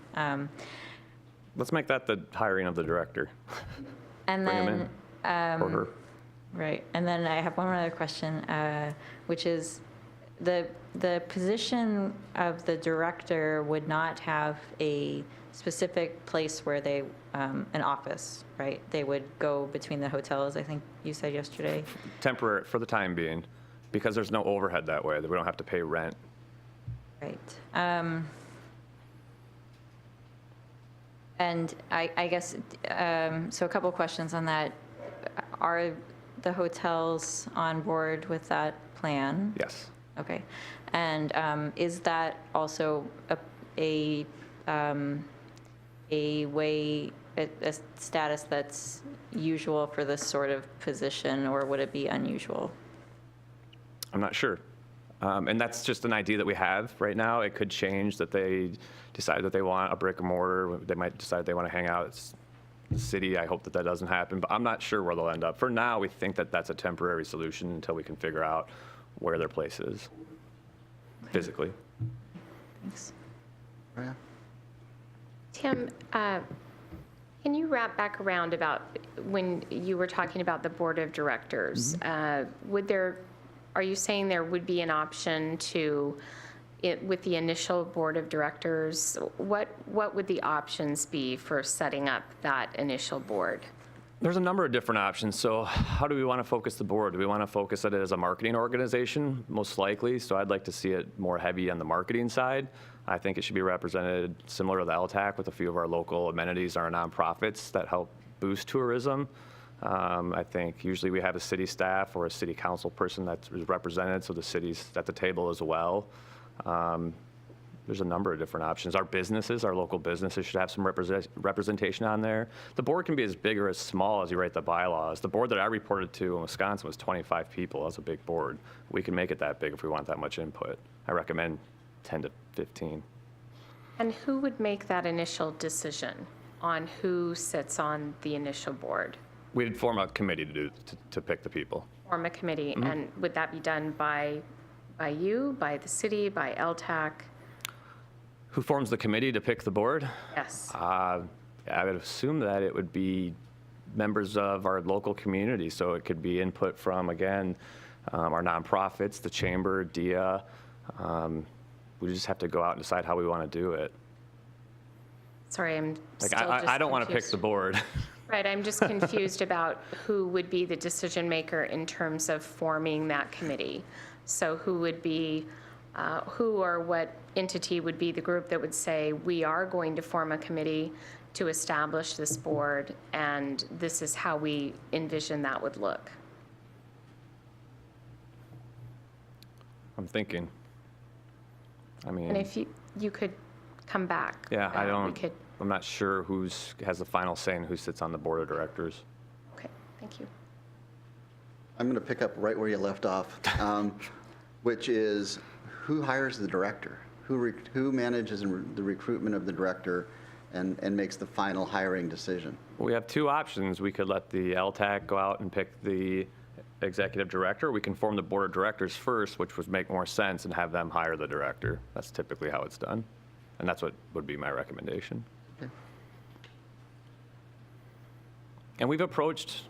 Let's make that the hiring of the director. And Bring then, him in, or her. Right. And then I have one more other question, which is the position of the director would not have a specific place where they, an office, right? They would go between the hotels, I think you said yesterday. Temporary, for the time being, because there's no overhead that way, that we don't have to pay rent. Right. And I guess, so a couple of questions on that. Are the hotels on board with that plan? Yes. Okay. And is that also a way, a status that's usual for this sort of position, or would it be unusual? I'm not sure. And that's just an idea that we have right now. It could change, that they decide that they want a brick and mortar. They might decide they want to hang out at the city. I hope that that doesn't happen, but I'm not sure where they'll end up. For now, we think that that's a temporary solution until we can figure out where their place is physically. Thanks. Maria? Tim, can you wrap back around about when you were talking about the board of directors? Are you saying there would be an option to with the initial board of directors, what would the options be for setting up that initial board? There's a number of different options. So how do we want to focus the board? Do we want to focus it as a marketing organization? Most likely. So I'd like to see it more heavy on the marketing side. I think it should be represented similar to the LTAC with a few of our local amenities, our nonprofits that help boost tourism. I think usually we have a city staff or a city council person that's represented, so the city's at the table as well. There's a number of different options. Our businesses, our local businesses should have some representation on there. The board can be as big or as small as you write the bylaws. The board that I reported to in Wisconsin was 25 people. That's a big board. We can make it that big if we want that much input. I recommend 10 to 15. And who would make that initial decision on who sits on the initial board? We'd form a committee to pick the people. Form a committee, and would that be done by you, by the city, by LTAC? Who forms the committee to pick the board? Yes. I would assume that it would be members of our local community. So it could be input from, again, our nonprofits, the chamber, DIA. We just have to go out and decide how we want to do it. Sorry, I'm Like, still just I don't want to pick confused. the board. Right, I'm just confused about who would be the decision maker in terms of forming that committee. So who would be, who or what entity would be the group that would say, we are going to form a committee to establish this board, and this is how we envision that would look? I'm thinking. I mean. And if you could come back. Yeah, I we don't, could, I'm not sure has the final say in who sits on the board of directors. okay, thank you. I'm going to pick up right where you left off, which is who hires the director? Who manages the recruitment of the director and makes the final hiring decision? We have two options. We could let the LTAC go out and pick the executive director. We can form the board of directors first, which would make more sense, and have them hire the director. That's typically how it's done. And that's what would be my recommendation. Okay. And we've approached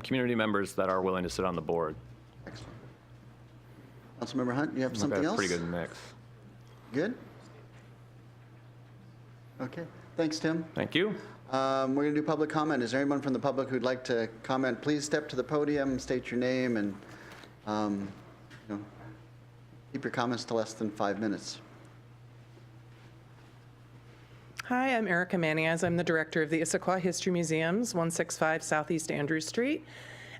community members that are willing to sit on the board. Excellent. Councilmember Hunt, you have We've something got a else? pretty good mix. Good? Okay, thanks, Tim. Thank you. We're going to do public comment. Is there anyone from the public who'd like to comment? Please step to the podium, state your name, and keep your comments to less than 5 minutes. Hi, I'm Erica Maniaz. I'm the director of the Issaquah History Museums, 165 Southeast Andrews Street.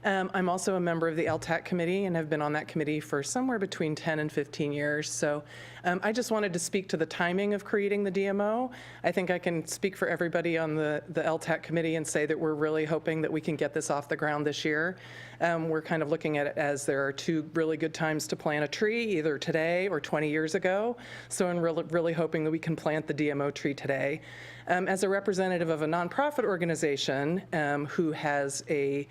I'm also a member of the LTAC committee and have been on that committee for somewhere between 10 and 15 years. So I just wanted to speak to the timing of creating the DMO. I think I can speak for everybody on the LTAC committee and say that we're really hoping that we can get this off the ground this year. We're kind of looking at it as there are two really good times to plant a tree, either today or 20 years ago. So I'm really hoping that we can plant the DMO tree today. As a representative of a nonprofit organization who has a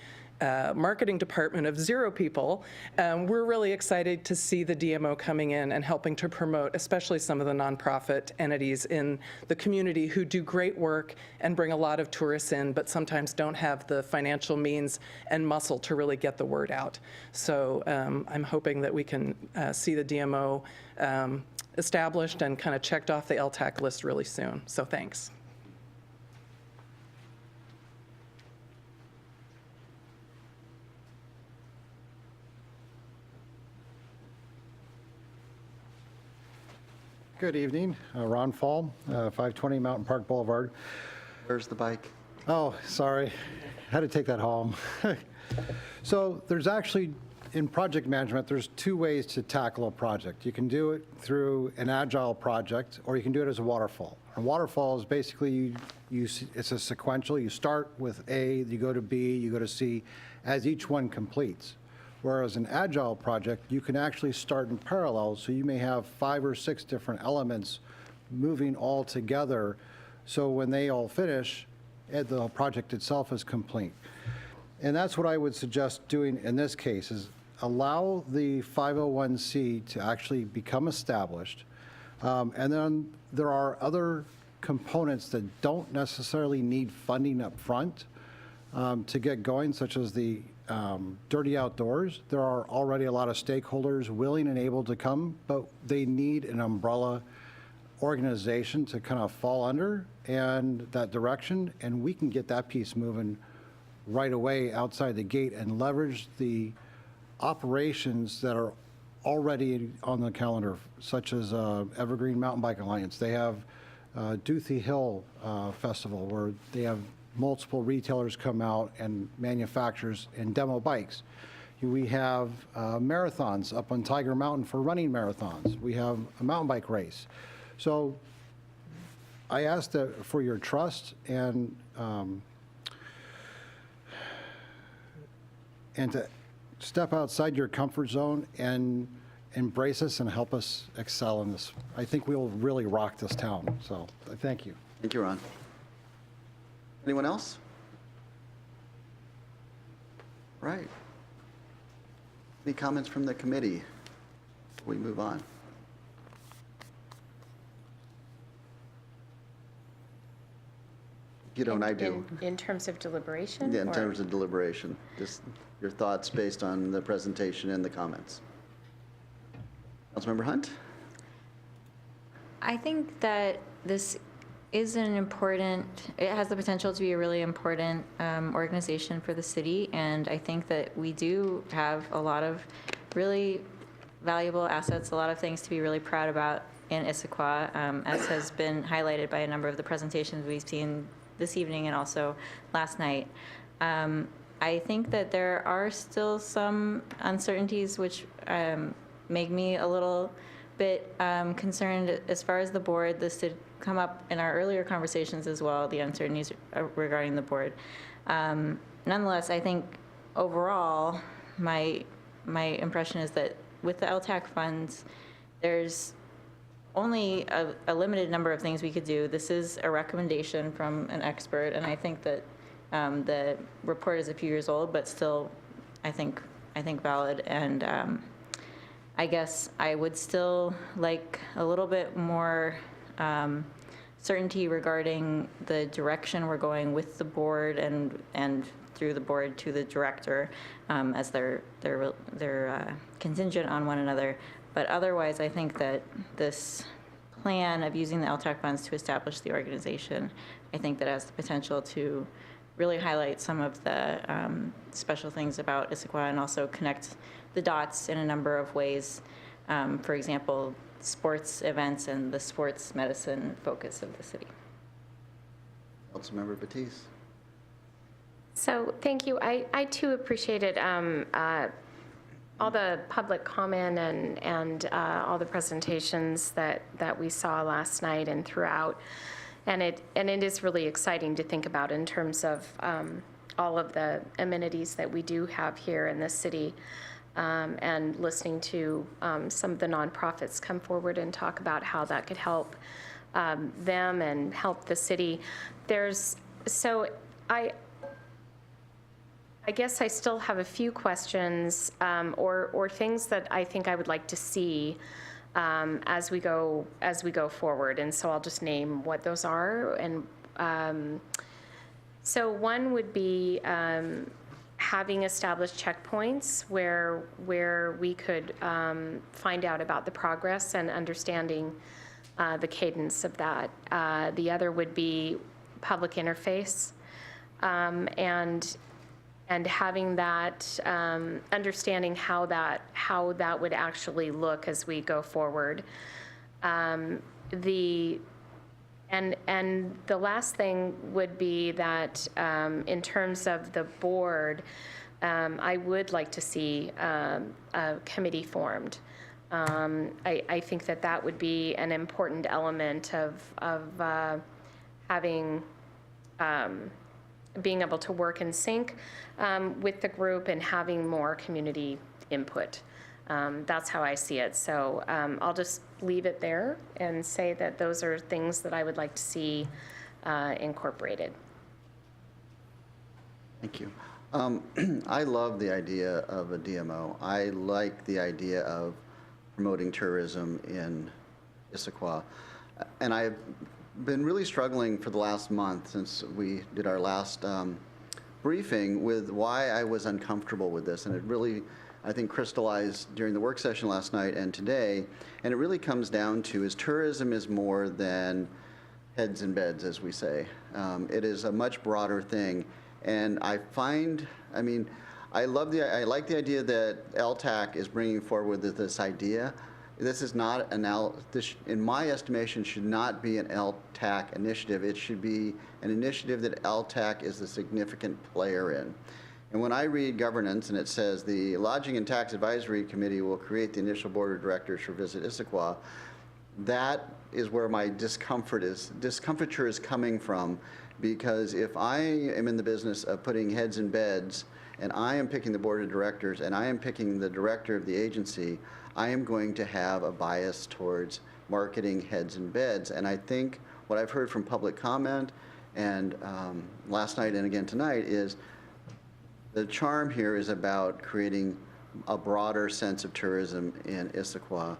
marketing department of 0 people, we're really excited to see the DMO coming in and helping to promote, especially some of the nonprofit entities in the community who do great work and bring a lot of tourists in, but sometimes don't have the financial means and muscle to really get the word out. So I'm hoping that we can see the DMO established and kind of checked off the LTAC list really soon. So thanks. Good evening, Ron Fall, 520 Mountain Park Boulevard. Where's the bike? Oh, sorry, had to take that home. So there's actually, in project management, there's 2 ways to tackle a project. You can do it through an agile project, or you can do it as a waterfall. A waterfall is basically, it's a sequential. You start with A, you go to B, you go to C, as each one completes. Whereas an agile project, you can actually start in parallel, so you may have 5 or 6 different elements moving all together, so when they all finish, the project itself is complete. And that's what I would suggest doing in this case, is allow the 501c to actually become established, and then there are other components that don't necessarily need funding up front. to get going, such as the Dirty Outdoors. There are already a lot of stakeholders willing and able to come, but they need an umbrella organization to kind of fall under and that direction, and we can get that piece moving right away outside the gate and leverage the operations that are already on the calendar, such as Evergreen Mountain Bike Alliance. They have Doothie Hill Festival, where they have multiple retailers come out and manufacturers and demo bikes. We have marathons up on Tiger Mountain for running marathons. We have a mountain bike race. So I ask for your trust and to step outside your comfort zone and embrace us and help us excel in this. I think we'll really rock this town. So thank you. Thank you, Ron. Anyone else? Right. Any comments from the committee before we move on? You don't, I do. In terms of deliberation? Yeah, in or- terms of deliberation, just your thoughts based on the presentation and the comments. Councilmember Hunt? I think that this is an important, it has the potential to be a really important organization for the city, and I think that we do have a lot of really valuable assets, a lot of things to be really proud about in Issaquah, as has been highlighted by a number of the presentations we've seen this evening and also last night. I think that there are still some uncertainties which make me a little bit concerned as far as the board. This did come up in our earlier conversations as well, the uncertainties regarding the board. Nonetheless, I think overall, my impression is that with the LTAC funds, there's only a limited number of things we could do. This is a recommendation from an expert, and I think that the report is a few years old, but still, I think valid. And I guess I would still like a little bit more certainty regarding the direction we're going with the board and through the board to the director, as they're contingent on one another. But otherwise, I think that this plan of using the LTAC funds to establish the organization, I think that has the potential to really highlight some of the special things about Issaquah and also connect the dots in a number of ways. For example, sports events and the sports medicine focus of the city. Councilmember Batiste. So thank you. I too appreciated all the public comment and all the presentations that we saw last night and throughout. And it is really exciting to think about in terms of all of the amenities that we do have here in this city, and listening to some of the nonprofits come forward and talk about how that could help them and help the city. I guess I still have a few questions or things that I think I would like to see as we go forward, and so I'll just name what those are. And so one would be having established checkpoints where we could find out about the progress and understanding the cadence of that. The other would be public interface, and having that understanding how that would actually look as we go forward. And the last thing would be that in terms of the board, I would like to see a committee formed. I think that would be an important element of having being able to work in sync with the group and having more community input. That's how I see it. So I'll just leave it there and say that those are things that I would like to see incorporated. Thank you. I love the idea of a DMO. I like the idea of promoting tourism in Issaquah. And I've been really struggling for the last month since we did our last briefing with why I was uncomfortable with this, and it really, I think, crystallized during the work session last night and today, and it really comes down to is tourism is more than heads in beds, as we say. It is a much broader thing, and I find, I mean, I like the idea that LTAC is bringing forward this idea. This is not this, in my estimation, should not be an LTAC initiative. It should be an initiative that LTAC is a significant player in. And when I read governance and it says the Lodging and Tax Advisory Committee will create the initial board of directors for Visit Issaquah, that is where my discomfiture is coming from, because if I am in the business of putting heads in beds and I am picking the board of directors and I am picking the director of the agency, I am going to have a bias towards marketing heads in beds. And I think what I've heard from public comment and last night and again tonight is the charm here is about creating a broader sense of tourism in Issaquah.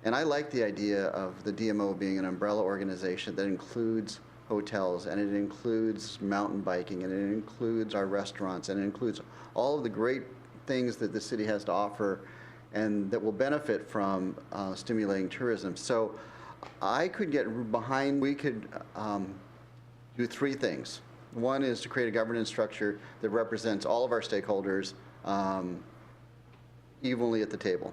And I like the idea of the DMO being an umbrella organization that includes hotels, and it includes mountain biking, and it includes our restaurants, and it includes all of the great things that the city has to offer and that will benefit from stimulating tourism. So I could get behind, we could do three things. One is to create a governance structure that represents all of our stakeholders evenly at the table.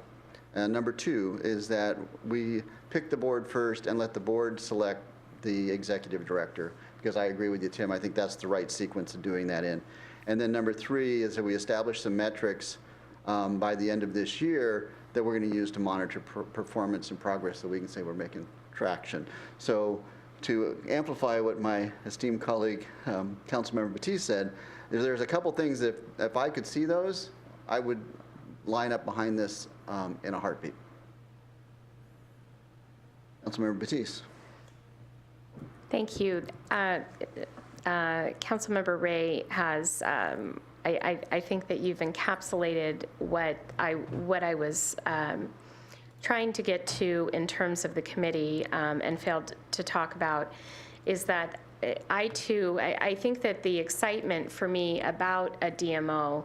And number two is that we pick the board first and let the board select the executive director, because I agree with you, Tim. I think that's the right sequence of doing that in. And then number three is that we establish some metrics by the end of this year that we're going to use to monitor performance and progress so we can say we're making traction. So to amplify what my esteemed colleague, Councilmember Batiste said, there's a couple things that if I could see those, I would line up behind this in a heartbeat. Councilmember Batiste. Thank you. Councilmember Ray has, I think that you've encapsulated what I was trying to get to in terms of the committee and failed to talk about, is that I think that the excitement for me about a DMO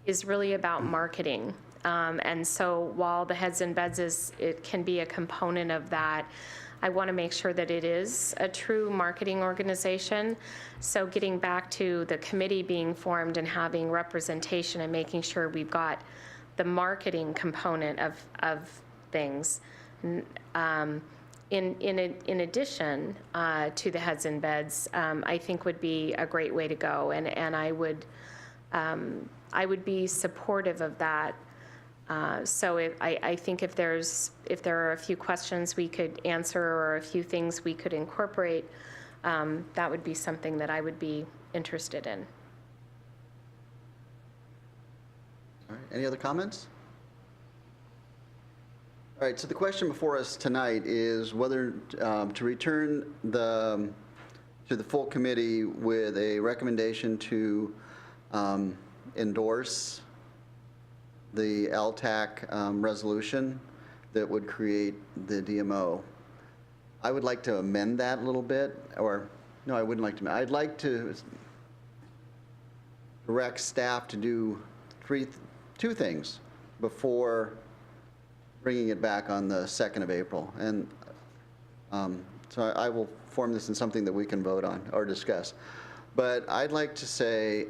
is really about marketing. And so while the heads and beds it can be a component of that, I want to make sure that it is a true marketing organization. So getting back to the committee being formed and having representation and making sure we've got the marketing component of things. In addition to the heads and beds, I think would be a great way to go. And I would be supportive of that. So I think if there are a few questions we could answer or a few things we could incorporate, that would be something that I would be interested in. All right, any other comments? All right, so the question before us tonight is whether to return to the full committee with a recommendation to endorse the LTAC resolution that would create the DMO. I would like to amend that a little bit, or no, I wouldn't like to. I'd like to direct staff to do two things before bringing it back on the 2nd of April. And so I will form this in something that we can vote on or discuss. But I'd like to say,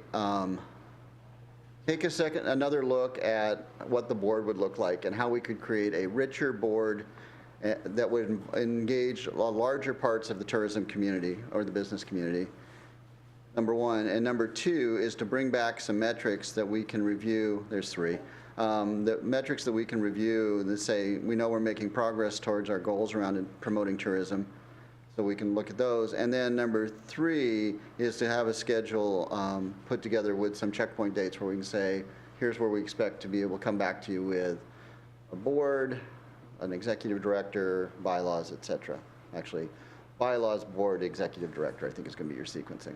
take another look at what the board would look like and how we could create a richer board that would engage larger parts of the tourism community or the business community, number one. And number two is to bring back some metrics that we can review. There's three. The metrics that we can review that say we know we're making progress towards our goals around promoting tourism. So we can look at those. And then number three is to have a schedule put together with some checkpoint dates where we can say, here's where we expect to be able to come back to you with a board, an executive director, bylaws, et cetera. Actually, bylaws, board, executive director, I think is going to be your sequencing.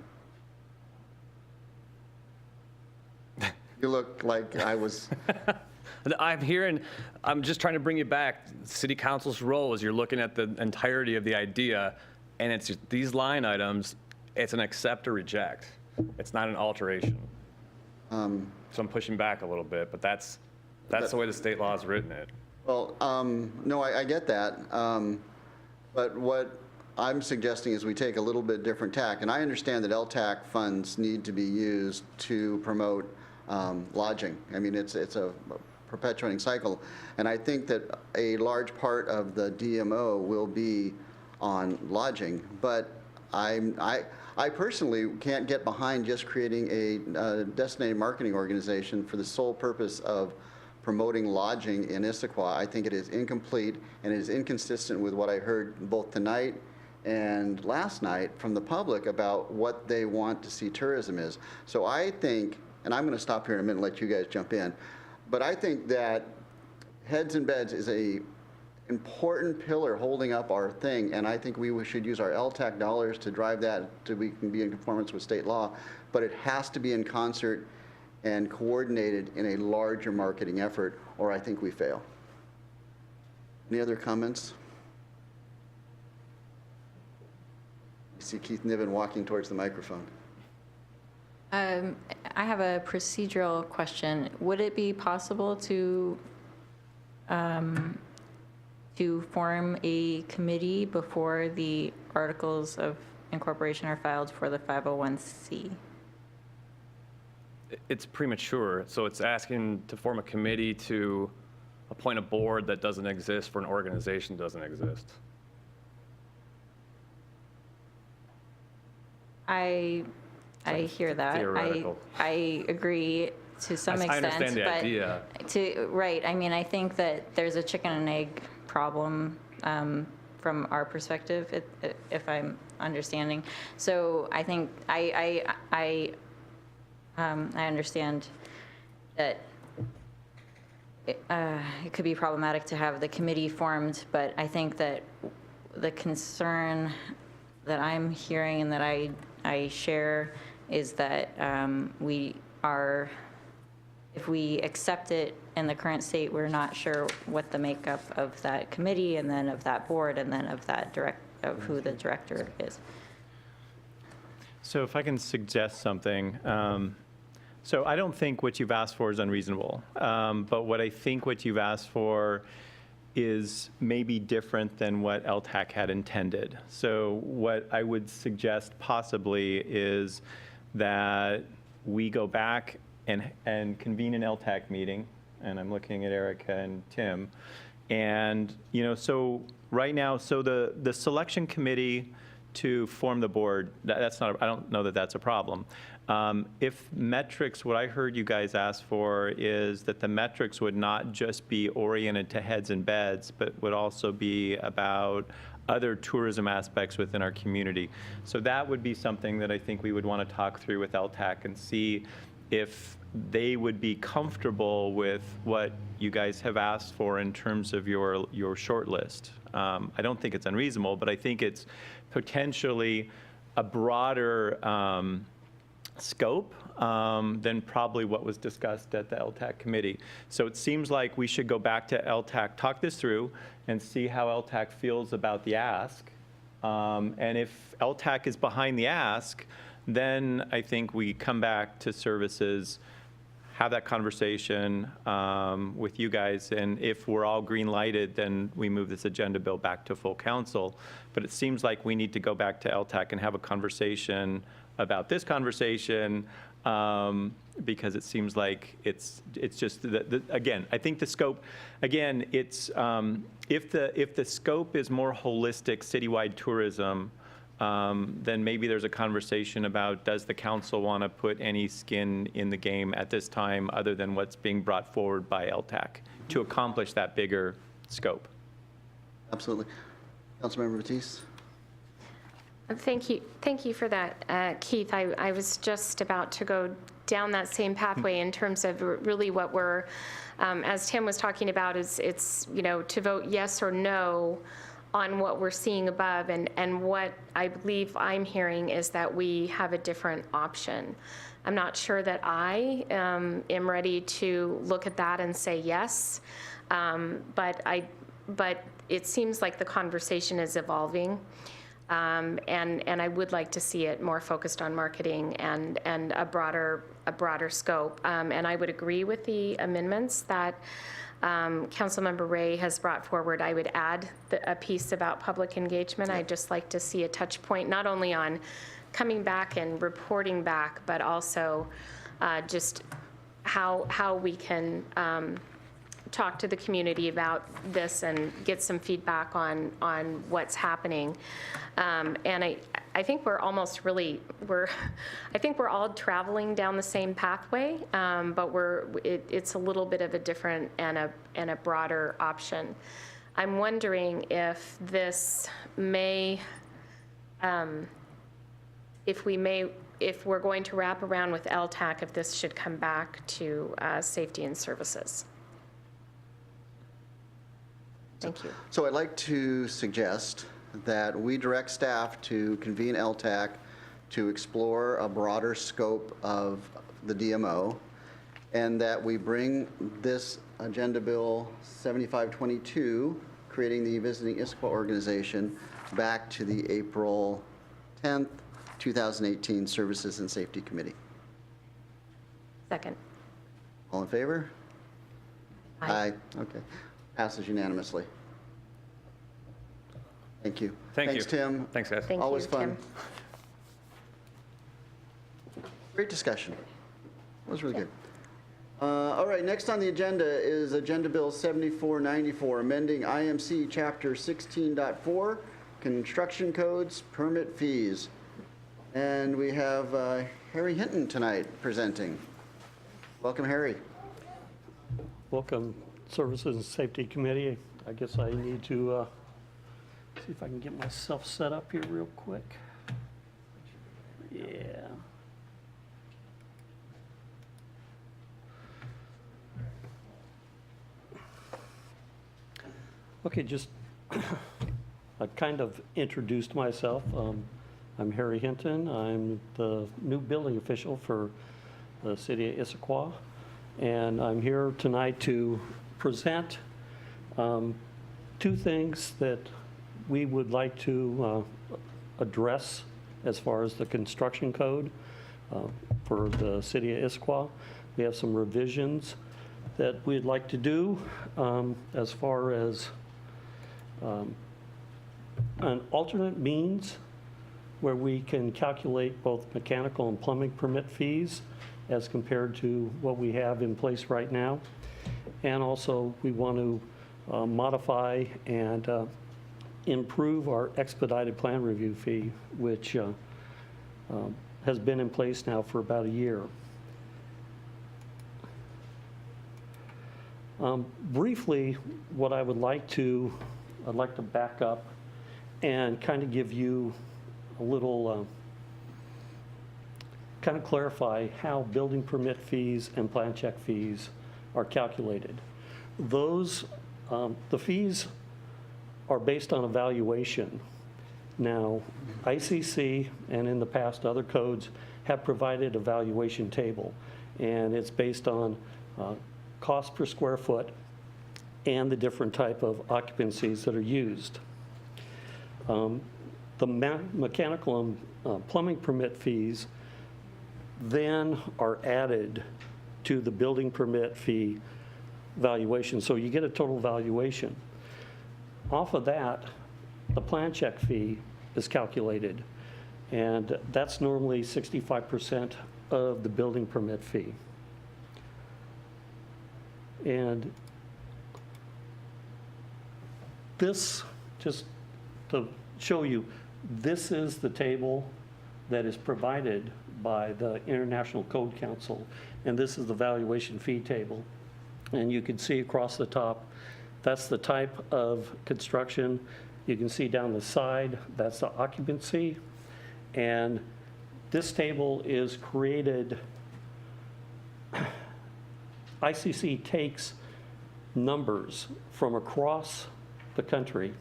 You look like I was... I'm just trying to bring you back. City Council's role is you're looking at the entirety of the idea, and it's these line items, It's an accept or reject. It's not an alteration. So I'm pushing back a little bit, but that's the way the state law has written it. Well, no, I get that. But what I'm suggesting is we take a little bit different tack. And I understand that LTAC funds need to be used to promote lodging. I mean, it's a perpetuating cycle. And I think that a large part of the DMO will be on lodging. But I personally can't get behind just creating a designated marketing organization for the sole purpose of promoting lodging in Issaquah. I think it is incomplete and it is inconsistent with what I heard both tonight and last night from the public about what they want to see tourism is. So I think, and I'm going to stop here in a minute and let you guys jump in, but I think that heads and beds is a important pillar holding up our thing, and I think we should use our LTAC dollars to drive that so we can be in conformance with state law, but it has to be in concert and coordinated in a larger marketing effort, or I think we fail. Any other comments? I see Keith Niven walking towards the microphone. I have a procedural question. Would it be possible to form a committee before the articles of incorporation are filed for the 501c? It's premature, so it's asking to form a committee to appoint a board that doesn't exist for an organization that doesn't exist. I hear that. Theoretical. I agree to some I extent. understand the but idea. Right, I mean, I think that there's a chicken and egg problem from our perspective, if I'm understanding. So I think I understand that it could be problematic to have the committee formed, but I think that the concern that I'm hearing and that I share is that if we accept it in the current state, we're not sure what the makeup of that committee and then of that board and then of that of who the director is. So if I can suggest something. So I don't think what you've asked for is unreasonable. But what I think what you've asked for is maybe different than what LTAC had intended. So what I would suggest possibly is that we go back and convene an LTAC meeting, and I'm looking at Erica and Tim. And, so right now, so the selection committee to form the board, that's not, I don't know that that's a problem. If metrics, what I heard you guys ask for is that the metrics would not just be oriented to heads and beds, but would also be about other tourism aspects within our community. So that would be something that I think we would want to talk through with LTAC and see if they would be comfortable with what you guys have asked for in terms of your short list. I don't think it's unreasonable, but I think it's potentially a broader scope than probably what was discussed at the LTAC committee. So it seems like we should go back to LTAC, talk this through, and see how LTAC feels about the ask. And if LTAC is behind the ask, then I think we come back to services, have that conversation with you guys, and if we're all green-lighted, then we move this agenda bill back to full council. But it seems like we need to go back to LTAC and have a conversation about this conversation, because it seems like it's just, again, I think the scope, again, it's, if the scope is more holistic citywide tourism, then maybe there's a conversation about, does the council want to put any skin in the game at this time other than what's being brought forward by LTAC to accomplish that bigger scope? Absolutely. Councilmember Batiste? Thank you for that, Keith. I was just about to go down that same pathway in terms of really what we're, as Tim was talking about, it's to vote yes or no on what we're seeing above, and what I believe I'm hearing is that we have a different option. I'm not sure that I am ready to look at that and say yes, but it seems like the conversation is evolving. And I would like to see it more focused on marketing and a broader scope. And I would agree with the amendments that Councilmember Ray has brought forward. I would add a piece about public engagement. I'd just like to see a touch point, not only on coming back and reporting back, but also just how we can talk to the community about this and get some feedback on what's happening. And I think we're almost really, I think we're all traveling down the same pathway, but it's a little bit of a different and a broader option. I'm wondering if this may, if we're going to wrap around with LTAC, if this should come back to Safety and Services. Thank you. So I'd like to suggest that we direct staff to convene LTAC to explore a broader scope of the DMO, and that we bring this Agenda Bill 7522, creating the Visiting Issaquah Organization, back to the April 10th, 2018 Services and Safety Committee. Second. All in favor? Aye. Okay. Passes unanimously. Thank you. Thank you. Thanks, Tim. Thanks, guys. Thank you, Always fun. Tim. Great discussion. That was really good. All right, next on the agenda is Agenda Bill 7494, amending IMC Chapter 16.4, Construction Codes, Permit Fees. And we have Harry Hinton tonight presenting. Welcome, Harry. Welcome, Services and Safety Committee. I guess I need to see if I can get myself set up here real quick. Yeah. Okay, just, I've kind of introduced myself. I'm Harry Hinton. I'm the new building official for the city of Issaquah. And I'm here tonight to present two things that we would like to address as far as the construction code for the city of Issaquah. We have some revisions that we'd like to do as far as an alternate means where we can calculate both mechanical and plumbing permit fees as compared to what we have in place right now. And also, we want to modify and improve our expedited plan review fee, which has been in place now for about a year. Briefly, what I'd like to back up and kind of give you a little, kind of clarify how building permit fees and plan check fees are calculated. Those, the fees are based on evaluation. Now, ICC and in the past other codes have provided a valuation table, and it's based on cost per square foot and the different type of occupancies that are used. The mechanical and plumbing permit fees then are added to the building permit fee valuation. So you get a total valuation. Off of that, the plan check fee is calculated, and that's normally 65% of the building permit fee. And this, just to show you, this is the table that is provided by the International Code Council, and this is the valuation fee table. And you can see across the top, that's the type of construction. You can see down the side, that's the occupancy. And this table is created, ICC takes numbers from across the country,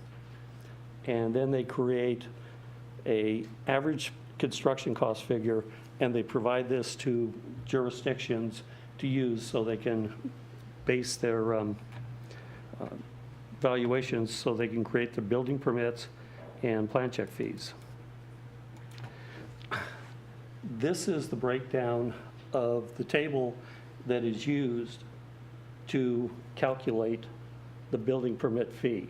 and then they create a average construction cost figure, and they provide this to jurisdictions to use so they can base their valuations, so they can create the building permits and plan check fees. This is the breakdown of the table that is used to calculate the building permit fee.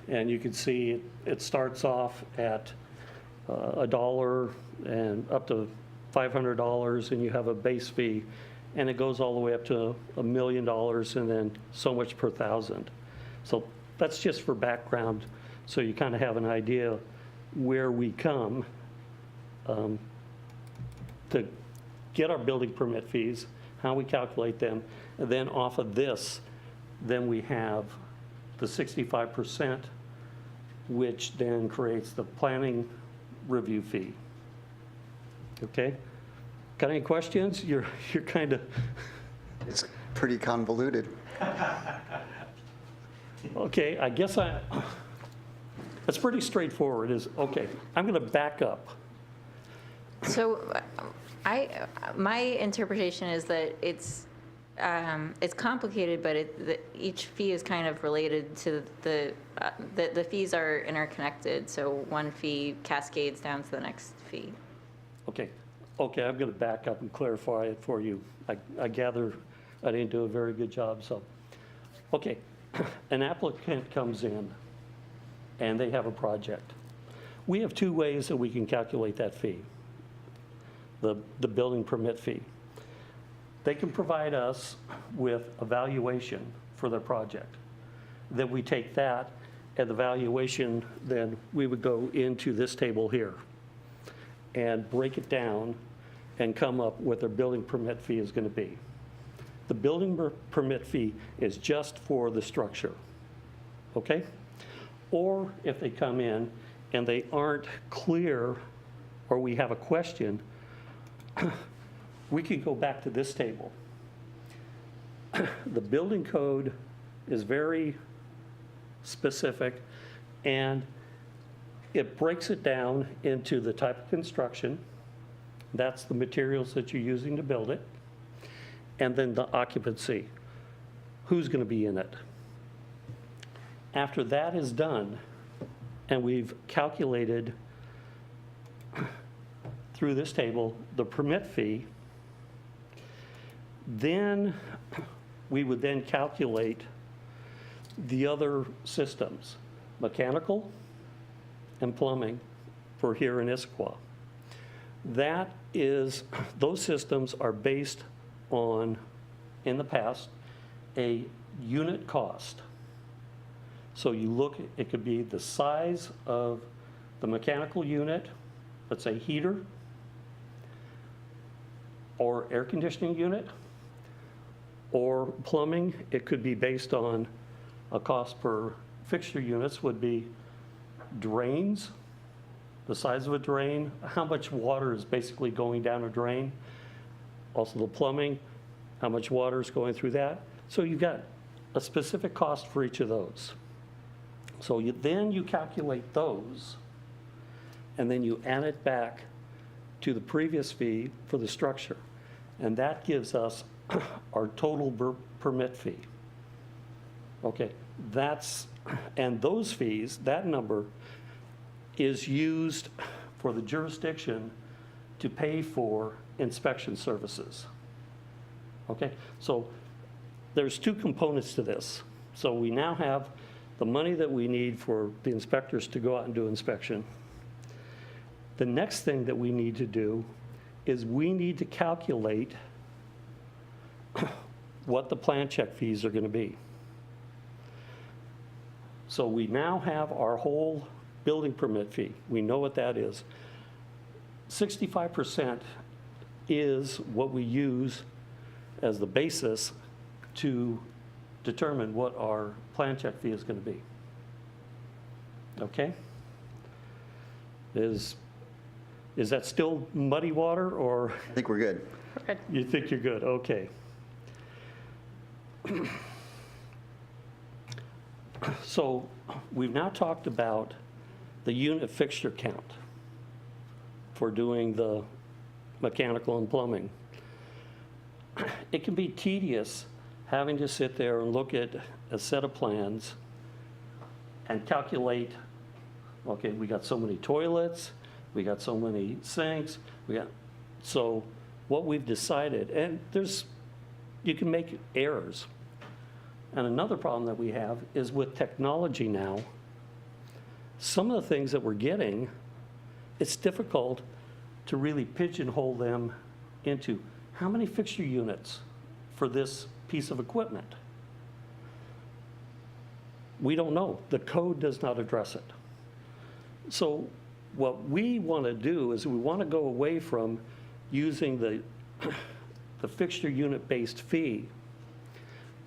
And you can see it starts off at $1 and up to $500, and you have a base fee, and it goes all the way up to $1 million and then so much per thousand. So that's just for background, so you kind of have an idea where we come to get our building permit fees, how we calculate them, and then off of this, then we have the 65%, which then creates the planning review fee. Okay? Got any questions? You're kind of, It's pretty convoluted. okay, I guess that's pretty straightforward, okay, I'm going to back up. So my interpretation is that it's complicated, but each fee is kind of related to the fees are interconnected. So one fee cascades down to the next fee. Okay, I'm going to back up and clarify it for you. I gather I didn't do a very good job, so. Okay, an applicant comes in and they have a project. We have two ways that we can calculate that fee, the building permit fee. They can provide us with a valuation for their project. Then we take that and the valuation, then we would go into this table here and break it down and come up with their building permit fee is going to be. The building permit fee is just for the structure, okay? Or if they come in and they aren't clear or we have a question, we can go back to this table. The building code is very specific, and it breaks it down into the type of construction, that's the materials that you're using to build it, and then the occupancy, who's going to be in it. After that is done, and we've calculated through this table the permit fee, then we would then calculate the other systems, mechanical and plumbing for here in Issaquah. That is, those systems are based on, in the past, a unit cost. So you look, it could be the size of the mechanical unit, let's say heater, or air conditioning unit, or plumbing. It could be based on a cost per fixture units would be drains, the size of a drain, how much water is basically going down a drain, also the plumbing, how much water is going through that. So you've got a specific cost for each of those. So then you calculate those, and then you add it back to the previous fee for the structure. And that gives us our total permit fee. Okay, and those fees, that number is used for the jurisdiction to pay for inspection services. Okay, so there's two components to this. So we now have the money that we need for the inspectors to go out and do inspection. The next thing that we need to do is we need to calculate what the plan check fees are going to be. So we now have our whole building permit fee. We know what that is. 65% is what we use as the basis to determine what our plan check fee is going to be. Okay? Is that still muddy water, or I think we're good. you think you're good? Okay. So we've now talked about the unit fixture count for doing the mechanical and plumbing. It can be tedious having to sit there and look at a set of plans and calculate, Okay, we got so many toilets, we got so many sinks, so what we've decided, and you can make errors. And another problem that we have is with technology now, some of the things that we're getting, it's difficult to really pigeonhole them into how many fixture units for this piece of equipment. We don't know. The code does not address it. So what we want to do is we want to go away from using the fixture unit-based fee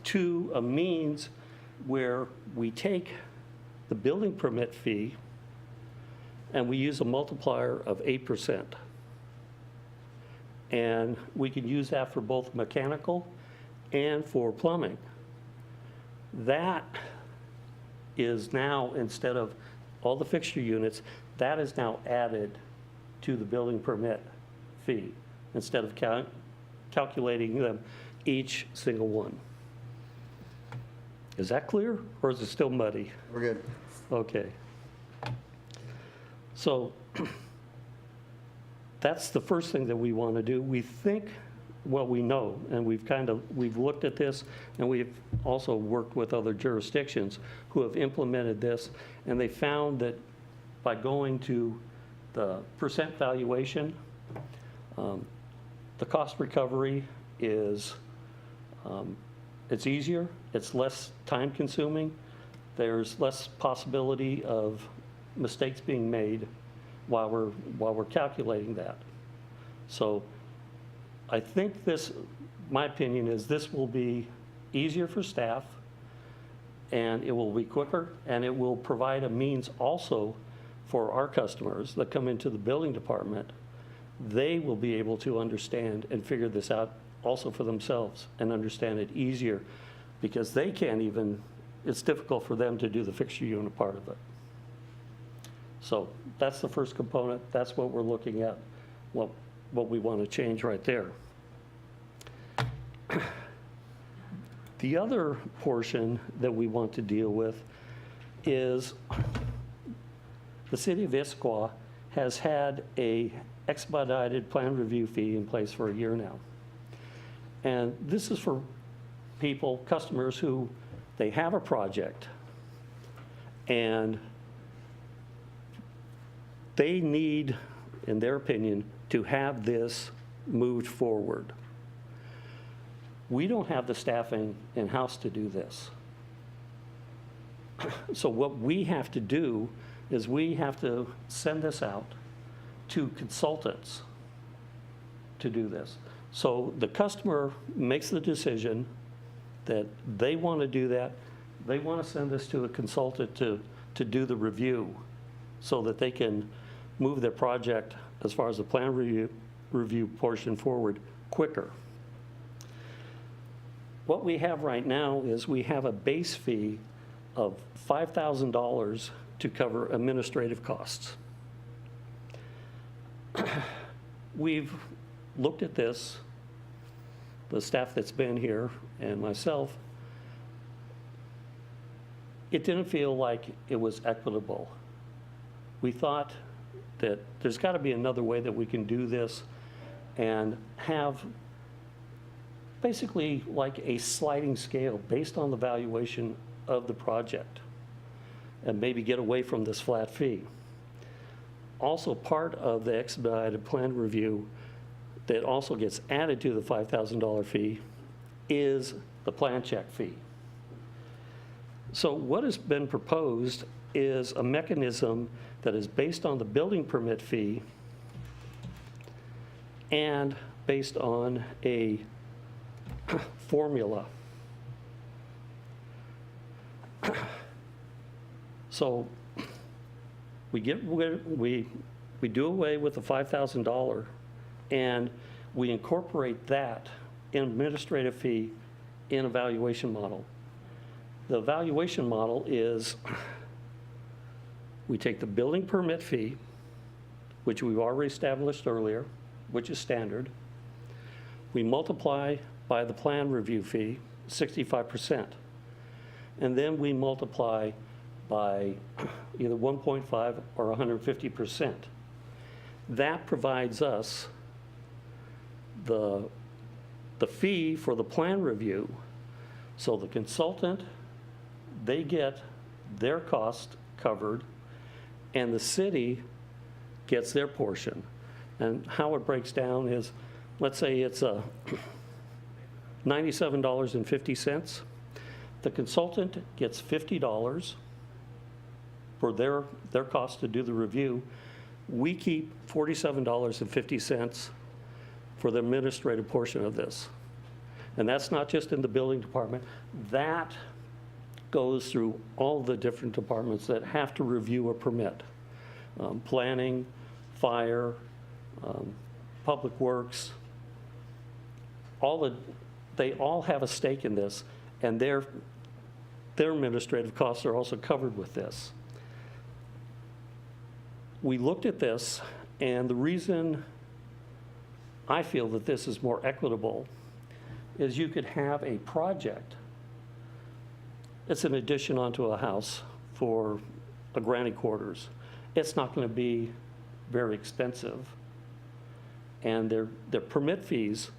to a means where we take the building permit fee and we use a multiplier of 8%. And we can use that for both mechanical and for plumbing. That is now, instead of all the fixture units, that is now added to the building permit fee, instead of calculating them each single one. Is that clear, or is it still muddy? We're good. Okay. So that's the first thing that we want to do. We think, well, we know, and we've looked at this, and we've also worked with other jurisdictions who have implemented this, and they found that by going to the percent valuation, the cost recovery is, it's easier, it's less time consuming, there's less possibility of mistakes being made while we're calculating that. So I think this, my opinion is this will be easier for staff, and it will be quicker, and it will provide a means also for our customers that come into the building department. They will be able to understand and figure this out also for themselves and understand it easier, because they can't even, it's difficult for them to do the fixture unit part of it. So that's the first component. That's what we're looking at, what we want to change right there. The other portion that we want to deal with is the city of Issaquah has had a expedited plan review fee in place for a year now. And this is for people, customers who, they have a project and they need, in their opinion, to have this moved forward. We don't have the staffing in-house to do this. So what we have to do is we have to send this out to consultants to do this. So the customer makes the decision that they want to do that. They want to send this to a consultant to do the review so that they can move their project as far as the plan review portion forward quicker. What we have right now is we have a base fee of $5,000 to cover administrative costs. We've looked at this, the staff that's been here and myself. It didn't feel like it was equitable. We thought that there's got to be another way that we can do this and have basically like a sliding scale based on the valuation of the project, and maybe get away from this flat fee. Also, part of the expedited plan review that also gets added to the $5,000 fee is the plan check fee. So what has been proposed is a mechanism that is based on the building permit fee and based on a formula. So we do away with the $5,000 and we incorporate that administrative fee in a valuation model. The valuation model is we take the building permit fee, which we've already established earlier, which is standard. We multiply by the plan review fee, 65%. And then we multiply by either 1.5 or 150%. That provides us the fee for the plan review. So the consultant, they get their cost covered, and the city gets their portion. And how it breaks down is, let's say it's a $97.50. The consultant gets $50 for their cost to do the review. We keep $47.50 for the administrative portion of this. And that's not just in the building department. That goes through all the different departments that have to review a permit. Planning, fire, public works, they all have a stake in this, and their administrative costs are also covered with this. We looked at this, and the reason I feel that this is more equitable is you could have a project. It's an addition onto a house for a granny quarters. It's not going to be very expensive, and their permit fees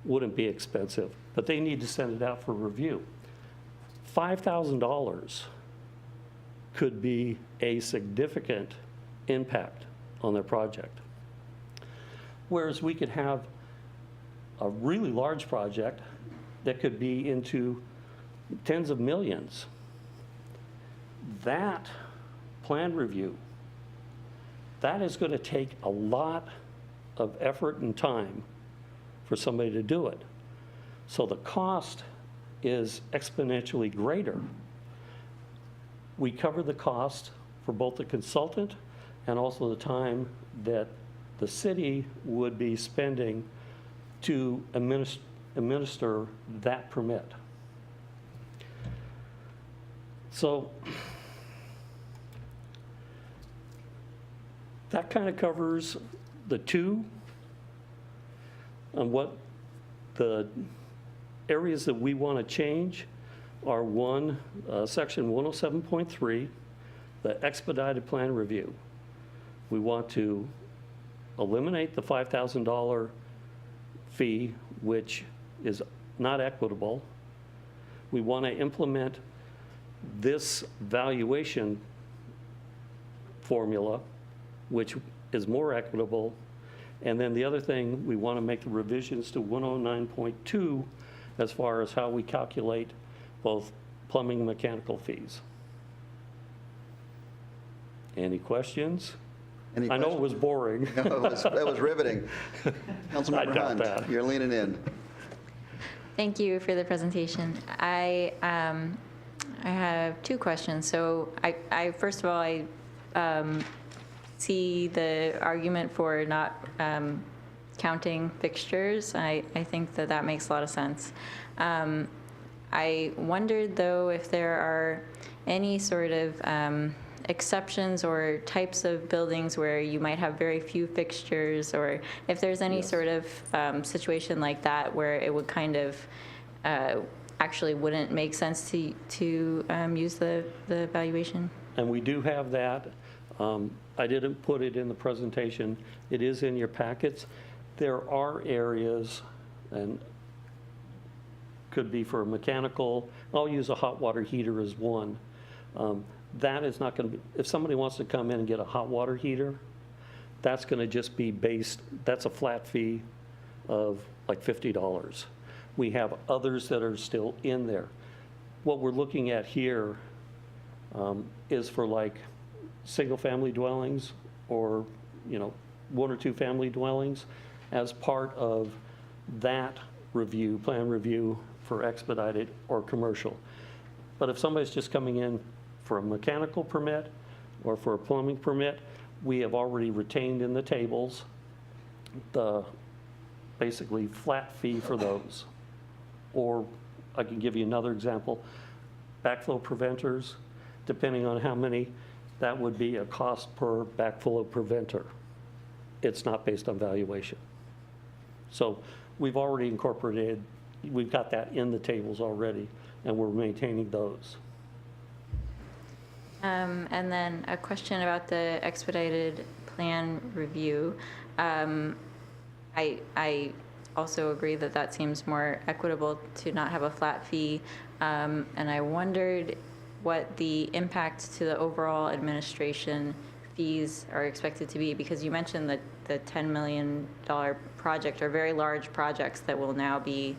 wouldn't be expensive, but they need to send it out for review. $5,000 could be a significant impact on their project. Whereas we could have a really large project that could be into tens of millions. That plan review, that is going to take a lot of effort and time for somebody to do it. So the cost is exponentially greater. We cover the cost for both the consultant and also the time that the city would be spending to administer that permit. So that kind of covers the two, and what the areas that we want to change are one, section 107.3, the expedited plan review. We want to eliminate the $5,000 fee, which is not equitable. We want to implement this valuation formula, which is more equitable. And then the other thing, we want to make the revisions to 109.2 as far as how we calculate both plumbing and mechanical fees. Any questions? Any I know it questions? was boring. That was riveting. Councilmember doubt Hunt, that. you're leaning in. Thank you for the presentation. I have two questions. So I first of all, I see the argument for not counting fixtures. I think that makes a lot of sense. I wondered, though, if there are any sort of exceptions or types of buildings where you might have very few fixtures, or if there's any sort of situation like that where it would kind of actually wouldn't make sense to use the valuation. And we do have that. I didn't put it in the presentation. It is in your packets. There are areas, and could be for mechanical. I'll use a hot water heater as one. That is not going to be, if somebody wants to come in and get a hot water heater, that's going to just be based, that's a flat fee of like $50. We have others that are still in there. What we're looking at here is for like single-family dwellings or, one or two family dwellings as part of that review, plan review for expedited or commercial. But if somebody's just coming in for a mechanical permit or for a plumbing permit, we have already retained in the tables the basically flat fee for those. Or I can give you another example, backflow preventers, depending on how many, that would be a cost per backflow preventer. It's not based on valuation. So we've already incorporated, we've got that in the tables already, and we're maintaining those. And then a question about the expedited plan review. I also agree that that seems more equitable to not have a flat fee. And I wondered what the impact to the overall administration fees are expected to be, because you mentioned that the $10 million project, or very large projects that will now be,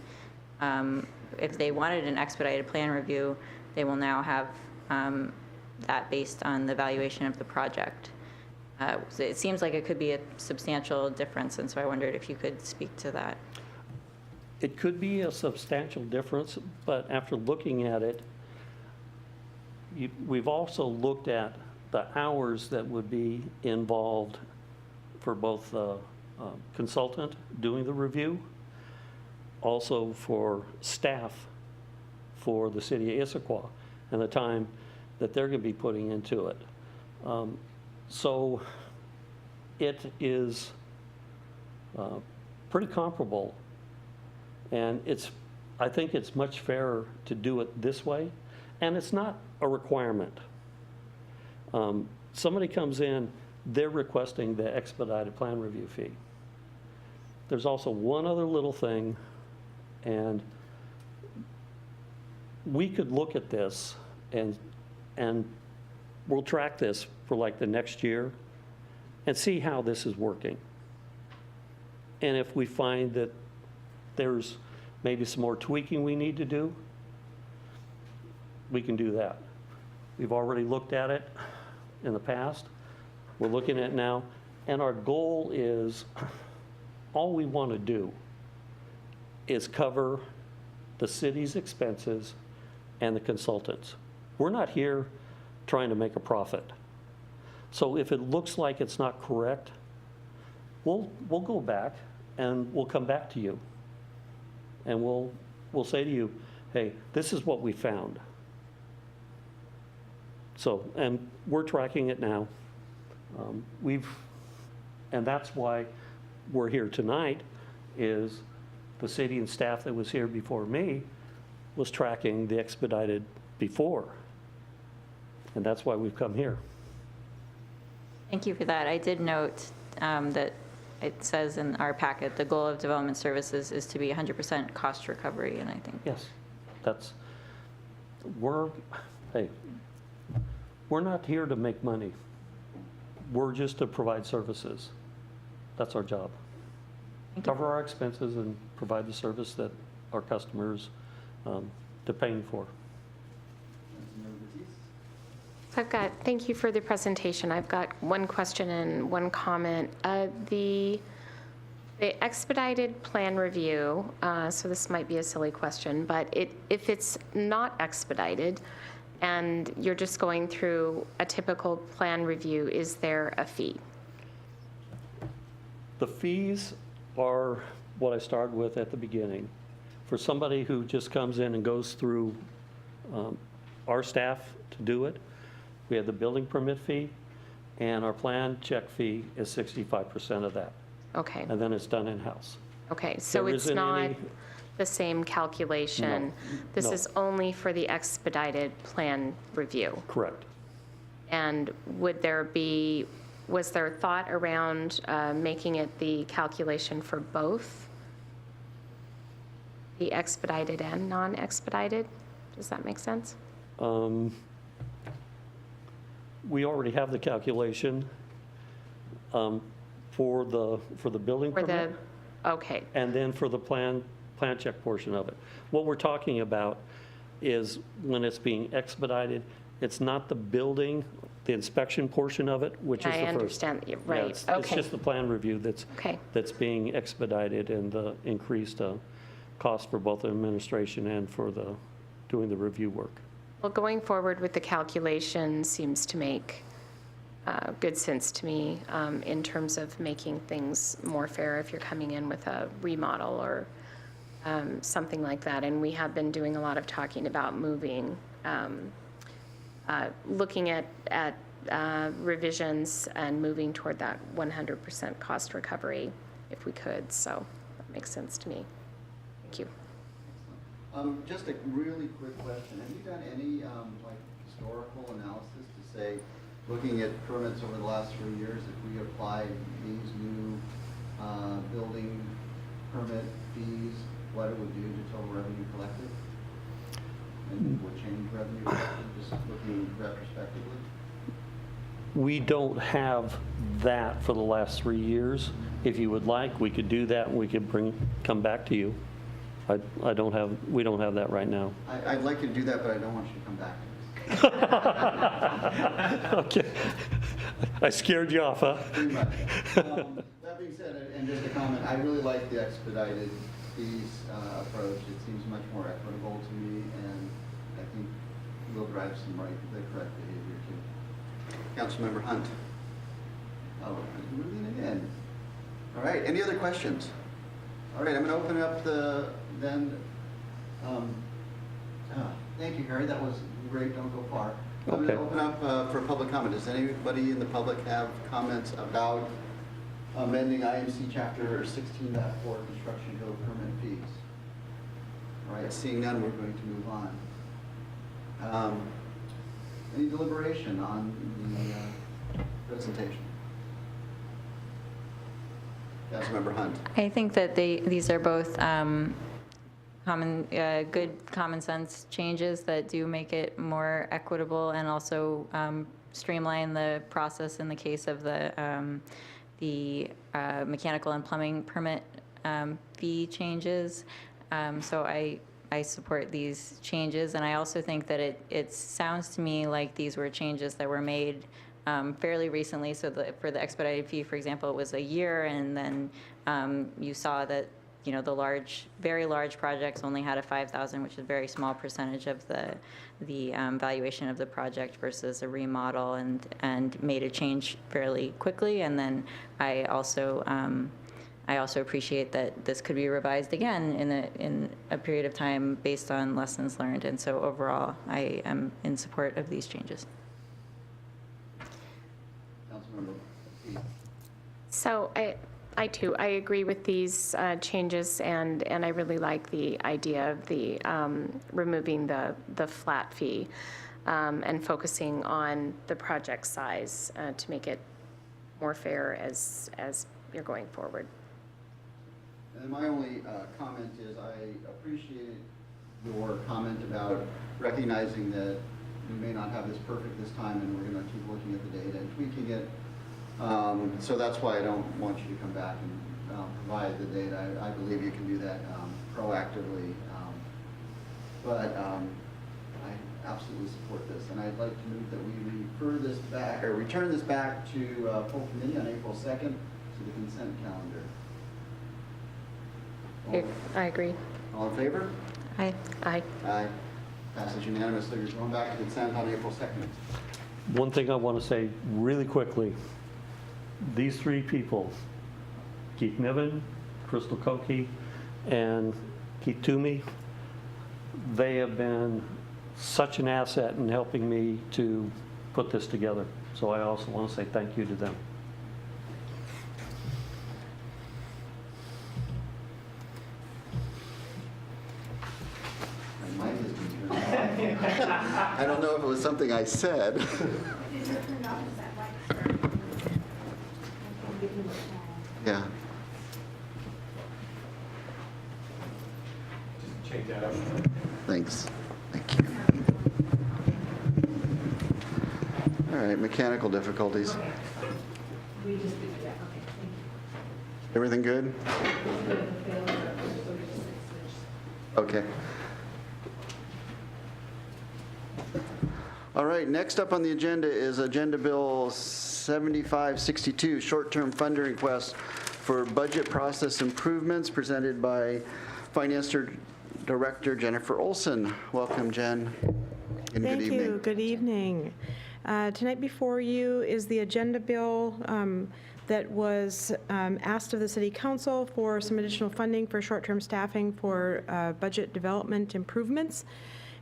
if they wanted an expedited plan review, they will now have that based on the valuation of the project. So it seems like it could be a substantial difference, and so I wondered if you could speak to that. It could be a substantial difference, but after looking at it, we've also looked at the hours that would be involved for both the consultant doing the review, also for staff for the city of Issaquah, and the time that they're going to be putting into it. So it is pretty comparable, and I think it's much fairer to do it this way, and it's not a requirement. Somebody comes in, they're requesting the expedited plan review fee. There's also one other little thing, and we could look at this and we'll track this for like the next year and see how this is working. And if we find that there's maybe some more tweaking we need to do, we can do that. We've already looked at it in the past. We're looking at it now. And our goal is, all we want to do is cover the city's expenses and the consultants. We're not here trying to make a profit. So if it looks like it's not correct, we'll go back and we'll come back to you. And we'll say to you, hey, this is what we found. So, and we're tracking it now. And that's why we're here tonight, is the city and staff that was here before me was tracking the expedited before. And that's why we've come here. Thank you for that. I did note that it says in our packet, the goal of development services is to be 100% cost recovery, and I think. Yes, we're not here to make money. We're just to provide services. That's our job. Cover our expenses and provide the service that our customers depend for. Thank you for the presentation. I've got one question and one comment. The expedited plan review, so this might be a silly question, but if it's not expedited and you're just going through a typical plan review, is there a fee? The fees are what I started with at the beginning. For somebody who just comes in and goes through our staff to do it, we have the building permit fee, and our plan check fee is 65% of that. Okay, And then it's done in-house. okay, so There it's isn't not any- the same calculation? This No. is only for the expedited plan review? Correct. And was there thought around making it the calculation for both the expedited and non-expedited? Does that make sense? We already have the calculation for the building For permit, okay, and then for the plan check portion of it. What we're talking about is when it's being expedited, it's not the building, the inspection portion of it, which is the I first. understand, Yeah, right, It's okay, just the plan review okay. that's being expedited, and the increased cost for both the administration and for doing the review work. Well, going forward with the calculation seems to make good sense to me in terms of making things more fair if you're coming in with a remodel or something like that. And we have been doing a lot of talking about moving, looking at revisions and moving toward that 100% cost recovery if we could. So that makes sense to me. Thank you. Just a really quick question. Have you done any historical analysis to say, looking at permits over the last 3 years, if we apply these new building permit fees, what it would do to total revenue collected? And would change revenue collected, just looking retrospectively? We don't have that for the last 3 years. If you would like, we could do that, and we could come back to you. we don't have that right now. I'd like you to do that, but I don't want you to come back to this. Okay. I scared you off, huh? Pretty much. That being said, and just a comment, I really like the expedited fees approach. It seems much more equitable to me, and I think will drive the correct behavior too. Councilmember Hunt. Oh, moving it in. All right, any other questions? All right, I'm going to open up thank you, Harry. That was great. Don't go far. I'm going to open up for public comment. Does anybody in the public have comments about amending IMC Chapter 16.4 construction code permit fees? All right, seeing none, we're going to move on. Any deliberation on the presentation? Councilmember Hunt. I think that these are both good common sense changes that do make it more equitable and also streamline the process in the case of the mechanical and plumbing permit fee changes. So I support these changes, and I also think that it sounds to me like these were changes that were made fairly recently. So for the expedited fee, for example, it was a year, and then you saw that the very large projects only had a 5,000, which is a very small percentage of the valuation of the project versus a remodel, and made a change fairly quickly. And then I also appreciate that this could be revised again in a period of time based on lessons learned. And so overall, I am in support of these changes. So I too, I agree with these changes, and I really like the idea of the removing the flat fee and focusing on the project size to make it more fair as you're going forward. And my only comment is I appreciated your comment about recognizing that we may not have this perfect this time, and we're going to keep looking at the data and tweaking it. So that's why I don't want you to come back and provide the data. I believe you can do that proactively. But I absolutely support this, and I'd like to move that we return this back to full committee on April 2nd to the consent calendar. I agree. All in favor? Aye. Aye. Aye. Passes unanimously. We're going back to consent on April 2nd. One thing I want to say really quickly. These three people, Keith Niven, Crystal Koki, and Keith Toomey, they have been such an asset in helping me to put this together. So I also want to say thank you to them. I don't know if it was something I said. Yeah. Just change that up. Thanks. Thank you. All right, mechanical difficulties. Everything good? Okay. All right, next up on the agenda is Agenda Bill 7562, short-term funding request for budget process improvements, presented by Finance Director Jennifer Olson. Welcome, Jen, and good evening. Thank you. Good evening. Tonight before you is the agenda bill that was asked of the City Council for some additional funding for short-term staffing for budget development improvements.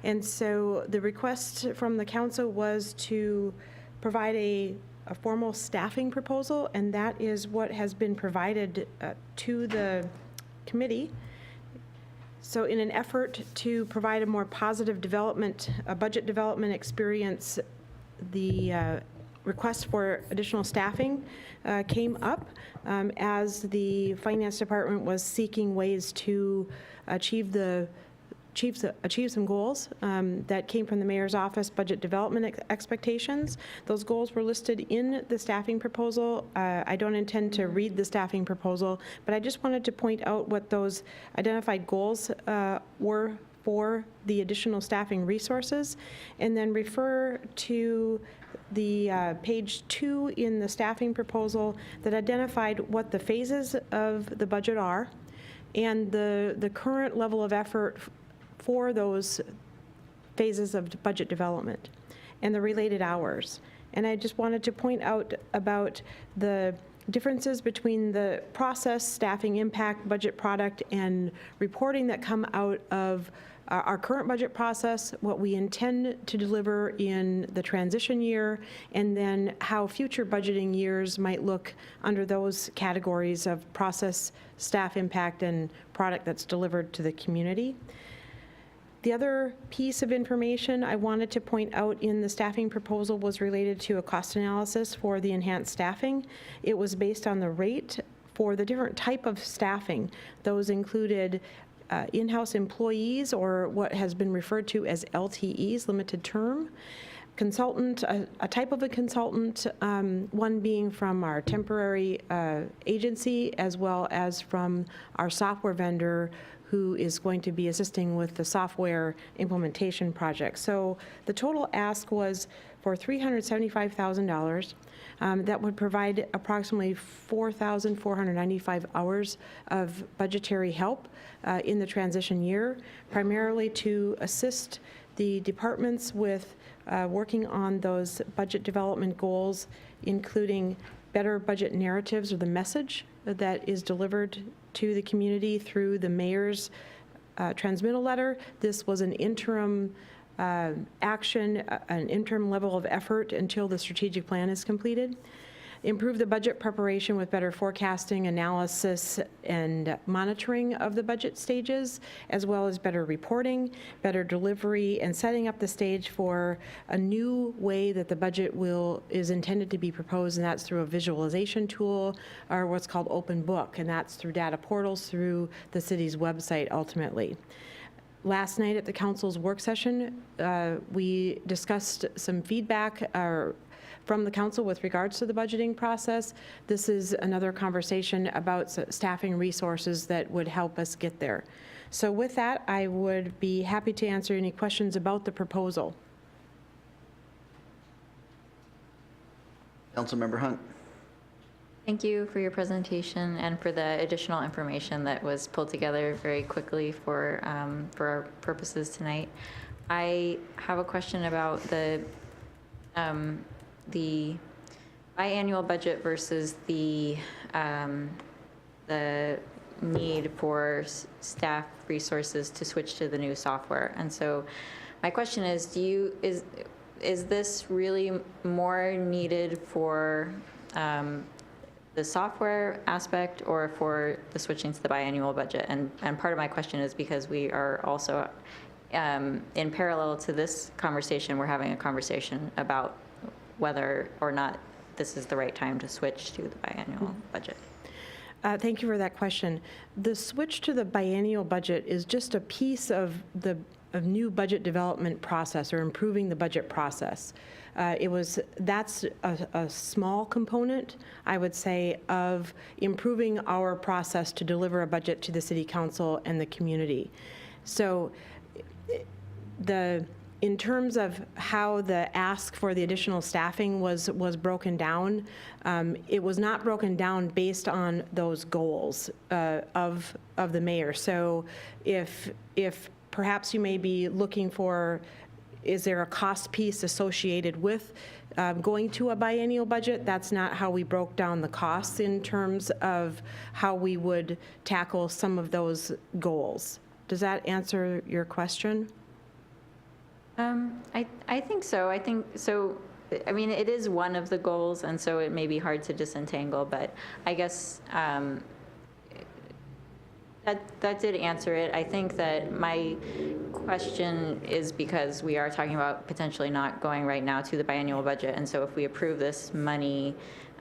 And so the request from the council was to provide a formal staffing proposal, and that is what has been provided to the committee. So in an effort to provide a more positive budget development experience, the request for additional staffing came up as the Finance Department was seeking ways to achieve some goals that came from the mayor's office budget development expectations. Those goals were listed in the staffing proposal. I don't intend to read the staffing proposal, but I just wanted to point out what those identified goals were for the additional staffing resources, and then refer to the page 2 in the staffing proposal that identified what the phases of the budget are and the current level of effort for those phases of budget development and the related hours. And I just wanted to point out about the differences between the process, staffing impact, budget product, and reporting that come out of our current budget process, what we intend to deliver in the transition year, and then how future budgeting years might look under those categories of process, staff impact, and product that's delivered to the community. The other piece of information I wanted to point out in the staffing proposal was related to a cost analysis for the enhanced staffing. It was based on the rate for the different type of staffing. Those included in-house employees, or what has been referred to as LTEs, limited term, consultant, a type of a consultant, one being from our temporary agency, as well as from our software vendor, who is going to be assisting with the software implementation project. So the total ask was for $375,000. That would provide approximately 4,495 hours of budgetary help in the transition year, primarily to assist the departments with working on those budget development goals, including better budget narratives, or the message that is delivered to the community through the mayor's transmittal letter. This was an interim action, an interim level of effort until the strategic plan is completed. Improve the budget preparation with better forecasting, analysis, and monitoring of the budget stages, as well as better reporting, better delivery, and setting up the stage for a new way that the budget is intended to be proposed, and that's through a visualization tool, or what's called open book, and that's through data portals through the city's website ultimately. Last night at the council's work session, we discussed some feedback from the council with regards to the budgeting process. This is another conversation about staffing resources that would help us get there. So with that, I would be happy to answer any questions about the proposal. Councilmember Hunt. Thank you for your presentation and for the additional information that was pulled together very quickly for our purposes tonight. I have a question about the biannual budget versus the need for staff resources to switch to the new software. And so my question is, is this really more needed for the software aspect or for the switching to the biannual budget? And part of my question is because we are also, in parallel to this conversation, we're having a conversation about whether or not this is the right time to switch to the biannual budget. Thank you for that question. The switch to the biennial budget is just a piece of the new budget development process, or improving the budget process. That's a small component, I would say, of improving our process to deliver a budget to the city council and the community. So in terms of how the ask for the additional staffing was broken down, it was not broken down based on those goals of the mayor. So if perhaps you may be looking for, is there a cost piece associated with going to a biennial budget? That's not how we broke down the costs in terms of how we would tackle some of those goals. Does that answer your question? I think so. I mean, it is one of the goals, and so it may be hard to disentangle, but I guess That did answer it. I think that my question is because we are talking about potentially not going right now to the biannual budget. And so if we approve this money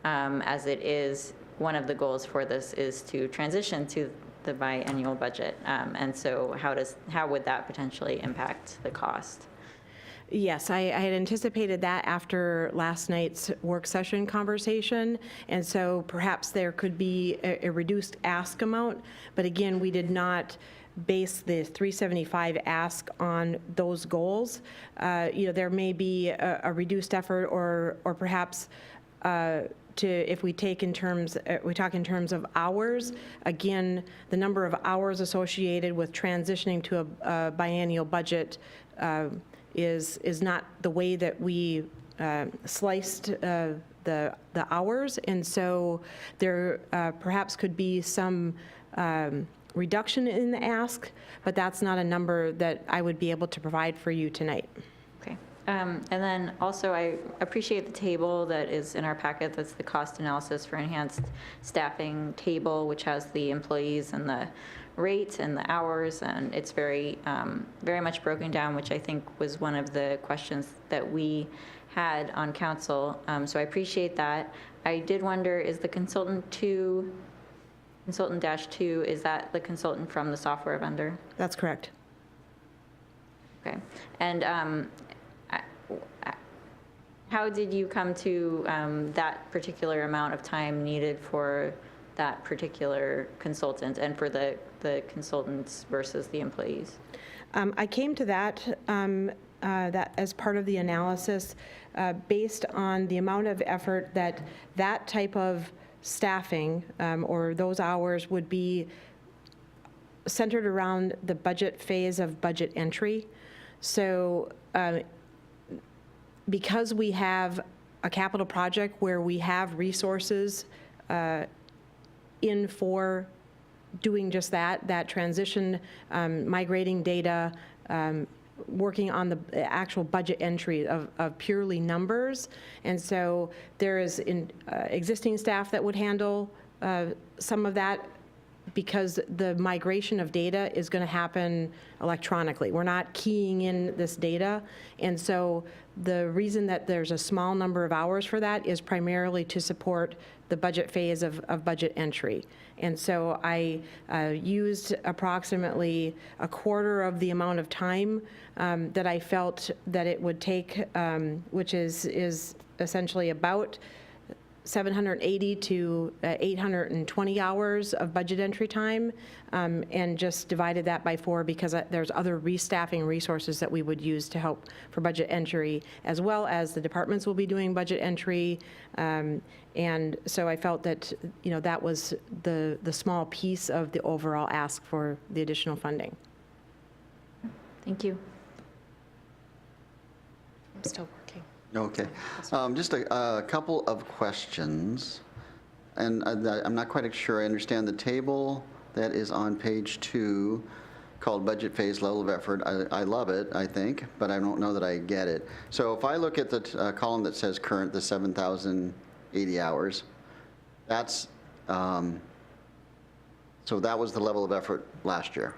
as it is, one of the goals for this is to transition to the biannual budget. And so how would that potentially impact the cost? Yes, I had anticipated that after last night's work session conversation, and so perhaps there could be a reduced ask amount, but again, we did not base the 375 ask on those goals. There may be a reduced effort or perhaps if we talk in terms of hours, again, the number of hours associated with transitioning to a biennial budget is not the way that we sliced the hours, and so there perhaps could be some reduction in the ask, but that's not a number that I would be able to provide for you tonight. Okay. And then also, I appreciate the table that is in our packet. That's the cost analysis for enhanced staffing table, which has the employees and the rates and the hours, and it's very much broken down, which I think was one of the questions that we had on council. So I appreciate that. I did wonder, is the consultant -2, is that the consultant from the software vendor? That's correct. Okay. And how did you come to that particular amount of time needed for that particular consultant and for the consultants versus the employees? I came to that as part of the analysis based on the amount of effort that type of staffing or those hours would be centered around the budget phase of budget entry. So because we have a capital project where we have resources in for doing just that transition, migrating data, working on the actual budget entry of purely numbers. And so there is existing staff that would handle some of that because the migration of data is going to happen electronically. We're not keying in this data. And so the reason that there's a small number of hours for that is primarily to support the budget phase of budget entry. And so I used approximately a quarter of the amount of time that I felt that it would take, which is essentially about 780 to 820 hours of budget entry time, and just divided that by 4 because there's other restaffing resources that we would use to help for budget entry, as well as the departments will be doing budget entry. And so I felt that, that was the small piece of the overall ask for the additional funding. Thank you. I'm still working. Okay. Just a couple of questions. And I'm not quite sure I understand the table that is on page 2 called Budget Phase Level of Effort. I love it, I think, but I don't know that I get it. So if I look at the column that says current, the 7,080 hours, that's, so that was the level of effort last year.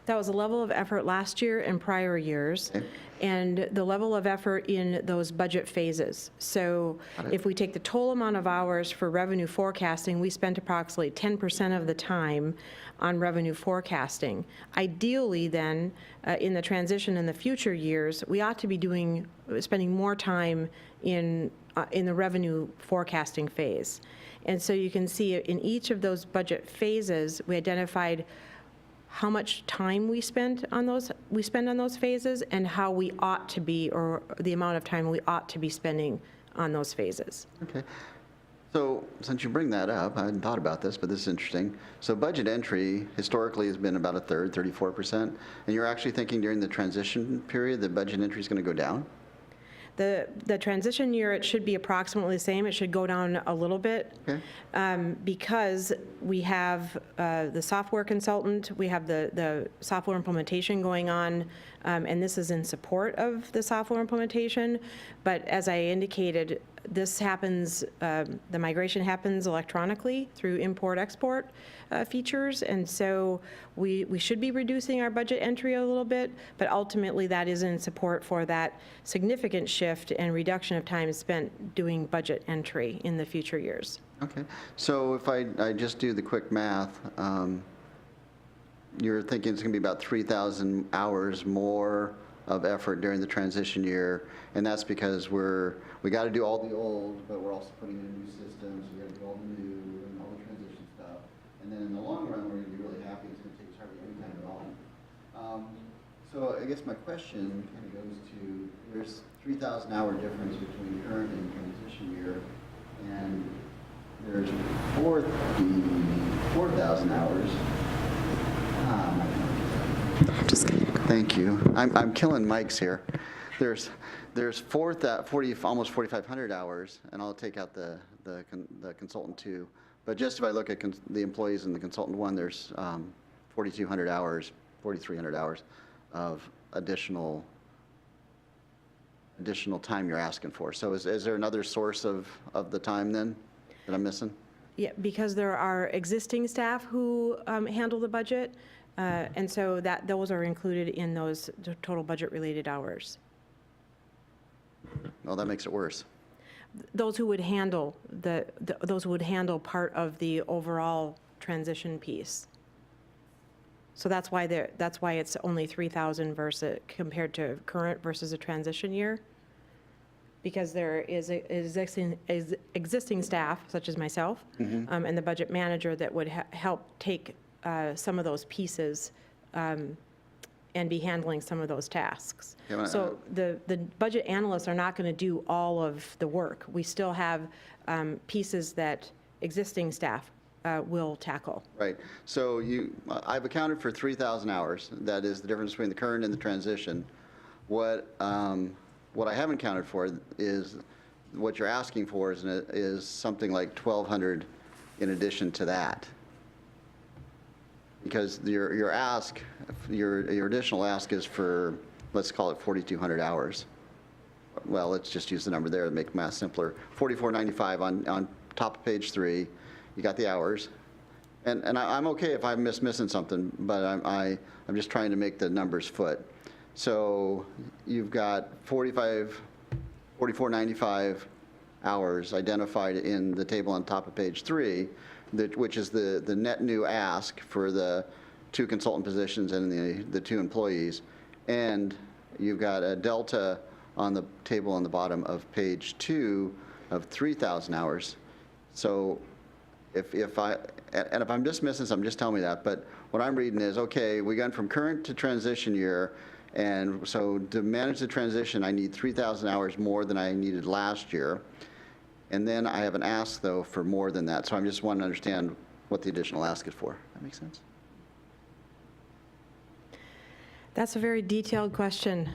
That was the level of effort last year and prior years, and the level of effort in those budget phases. So if we take the total amount of hours for revenue forecasting, we spent approximately 10% of the time on revenue forecasting. Ideally, then, in the transition in the future years, we ought to be spending more time in the revenue forecasting phase. And so you can see in each of those budget phases, we identified how much time we spend on those phases and how we ought to be, or the amount of time we ought to be spending on those phases. Okay. So since you bring that up, I hadn't thought about this, but this is interesting. So budget entry historically has been about a third, 34%, and you're actually thinking during the transition period that budget entry is going to go down? The transition year, it should be approximately the same. It should go down a little bit. Okay. Because we have the software consultant, we have the software implementation going on, and this is in support of the software implementation. But as I indicated, this happens, the migration happens electronically through import-export features, and so we should be reducing our budget entry a little bit, but ultimately that is in support for that significant shift and reduction of time spent doing budget entry in the future years. Okay, so if I just do the quick math, you're thinking it's going to be about 3,000 hours more of effort during the transition year, and that's because we got to do all the old, but we're also putting in new systems, we got to do all the new and all the transition stuff, and then in the long run, we're going to be really happy. It's going to take us hardly any time at all. So I guess my question kind of goes to, there's 3,000 hour difference between current and transition year, and there's 4,000 hours. Thank you. I'm killing mics here. There's almost 4,500 hours, and I'll take out the consultant two. But just if I look at the employees and the consultant one, there's 4,200 hours, 4,300 hours of additional time you're asking for. So is there another source of the time then that I'm missing? Yeah, because there are existing staff who handle the budget, and so those are included in those total budget-related hours. Well, that makes it worse. Those who would handle those who would handle part of the overall transition piece. So that's why it's only 3,000 versus compared to current versus a transition year. Because there is existing staff, such as myself, and the budget manager that would help take some of those pieces and be handling some of those tasks. Yeah, so the budget analysts are not going to do all of the work. We still have pieces that existing staff will tackle. Right. So I've accounted for 3,000 hours. That is the difference between the current and the transition. What I haven't counted for is what you're asking for is something like 1,200 in addition to that. Because your additional ask is for, let's call it 4,200 hours. Well, let's just use the number there to make math simpler. 4,495 on top of page 3. You got the hours. And I'm okay if I'm missing something, but I'm just trying to make the numbers foot. So you've got 4,495 hours identified in the table on top of page 3, which is the net new ask for the 2 consultant positions and the 2 employees. And you've got a delta on the table on the bottom of page 2 of 3,000 hours. So if I'm just missing something, just tell me that. But what I'm reading is, okay, we got from current to transition year, and so to manage the transition, I need 3,000 hours more than I needed last year. And then I have an ask, though, for more than that. So I'm just wanting to understand what the additional ask is for. That makes sense? That's a very detailed question.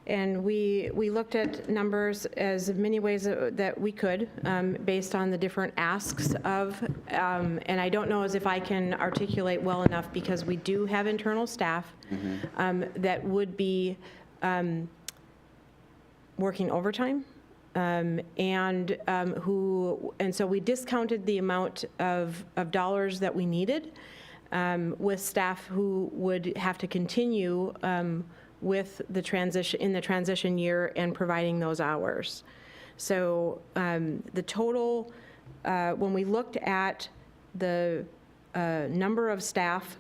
And we looked at numbers as many ways that we could based on the different asks of, and I don't know as if I can articulate well enough because we do have internal staff that would be working overtime and so we discounted the amount of dollars that we needed with staff who would have to continue with the transition year and providing those hours. So the total, when we looked at the number of staff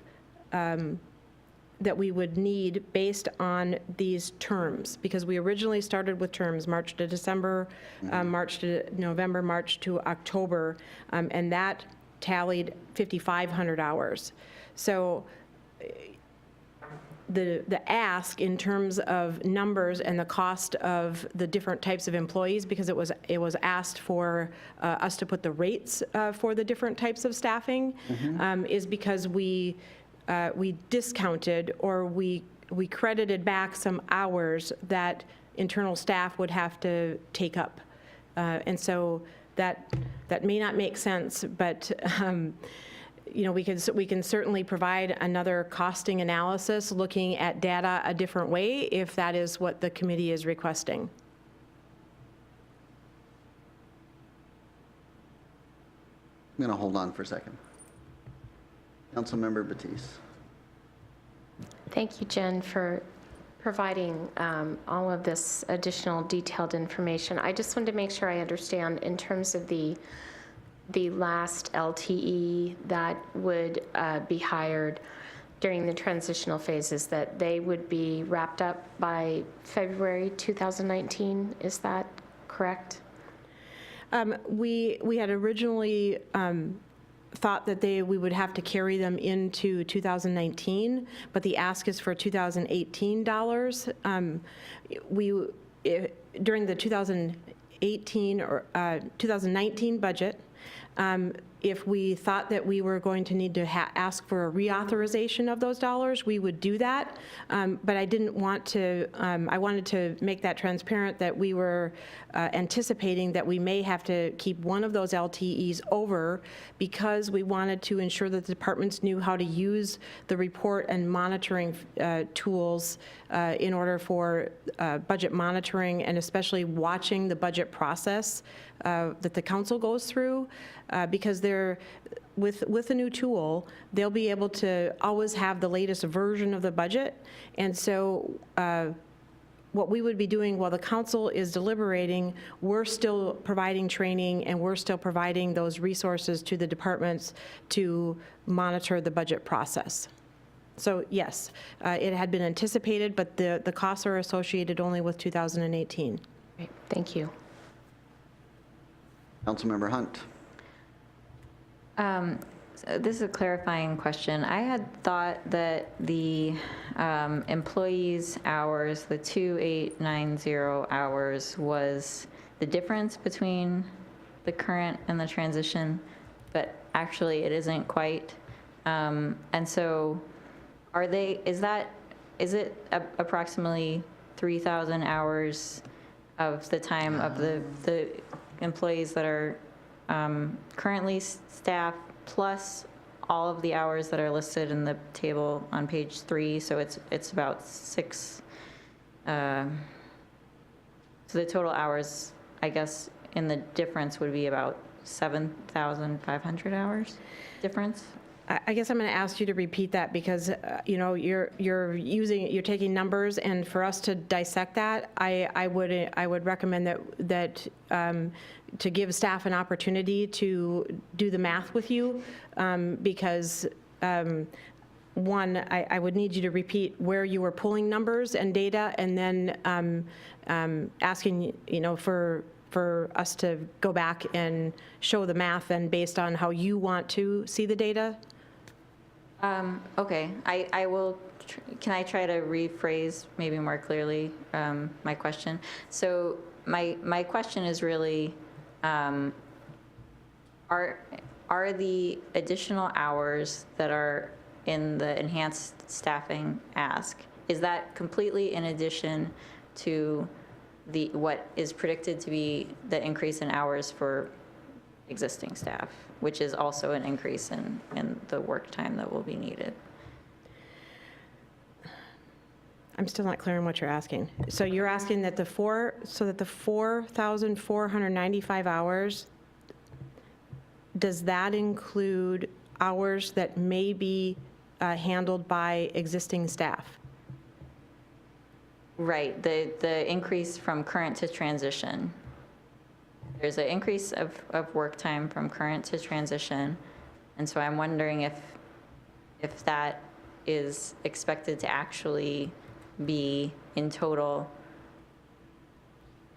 that we would need based on these terms, because we originally started with terms March to December, March to November, March to October, and that tallied 5,500 hours. So the ask in terms of numbers and the cost of the different types of employees, because it was asked for us to put the rates for the different types of staffing, is because we discounted or we credited back some hours that internal staff would have to take up. And so that may not make sense, but we can certainly provide another costing analysis looking at data a different way if that is what the committee is requesting. going to hold on for a second. Councilmember Batiste. Thank you, Jen, for providing all of this additional detailed information. I just wanted to make sure I understand in terms of the last LTE that would be hired during the transitional phases, that they would be wrapped up by February 2019. Is that correct? We had originally thought that we would have to carry them into 2019, but the ask is for 2018 dollars. During the 2018 or 2019 budget, if we thought that we were going to need to ask for a reauthorization of those dollars, we would do that. But I didn't want to, I wanted to make that transparent that we were anticipating that we may have to keep one of those LTEs over because we wanted to ensure that the departments knew how to use the report and monitoring tools in order for budget monitoring and especially watching the budget process that the council goes through, because with a new tool, they'll be able to always have the latest version of the budget. And so what we would be doing while the council is deliberating, we're still providing training and we're still providing those resources to the departments to monitor the budget process. So yes, it had been anticipated, but the costs are associated only with 2018. Great. Thank you. Councilmember Hunt. So this is a clarifying question. I had thought that the employees' hours, the 2890 hours, was the difference between the current and the transition, but actually it isn't quite. And so is it approximately 3,000 hours of the time of the employees that are currently staff plus all of the hours that are listed in the table on page 3, so it's about 6. So the total hours, I guess, in the difference would be about 7,500 hours difference. I guess I'm going to ask you to repeat that because you're taking numbers, and for us to dissect that, I would recommend that to give staff an opportunity to do the math with you, because one, I would need you to repeat where you were pulling numbers and data, and then asking for us to go back and show the math and based on how you want to see the data. Okay, I will, can I try to rephrase maybe more clearly my question? So my question is really, are the additional hours that are in the enhanced staffing ask, is that completely in addition to what is predicted to be the increase in hours for existing staff, which is also an increase in the work time that will be needed? I'm still not clear on what you're asking. So you're asking that the 4,495 hours, does that include hours that may be handled by existing staff? Right, the increase from current to transition. There's an increase of work time from current to transition, and so I'm wondering if that is expected to actually be in total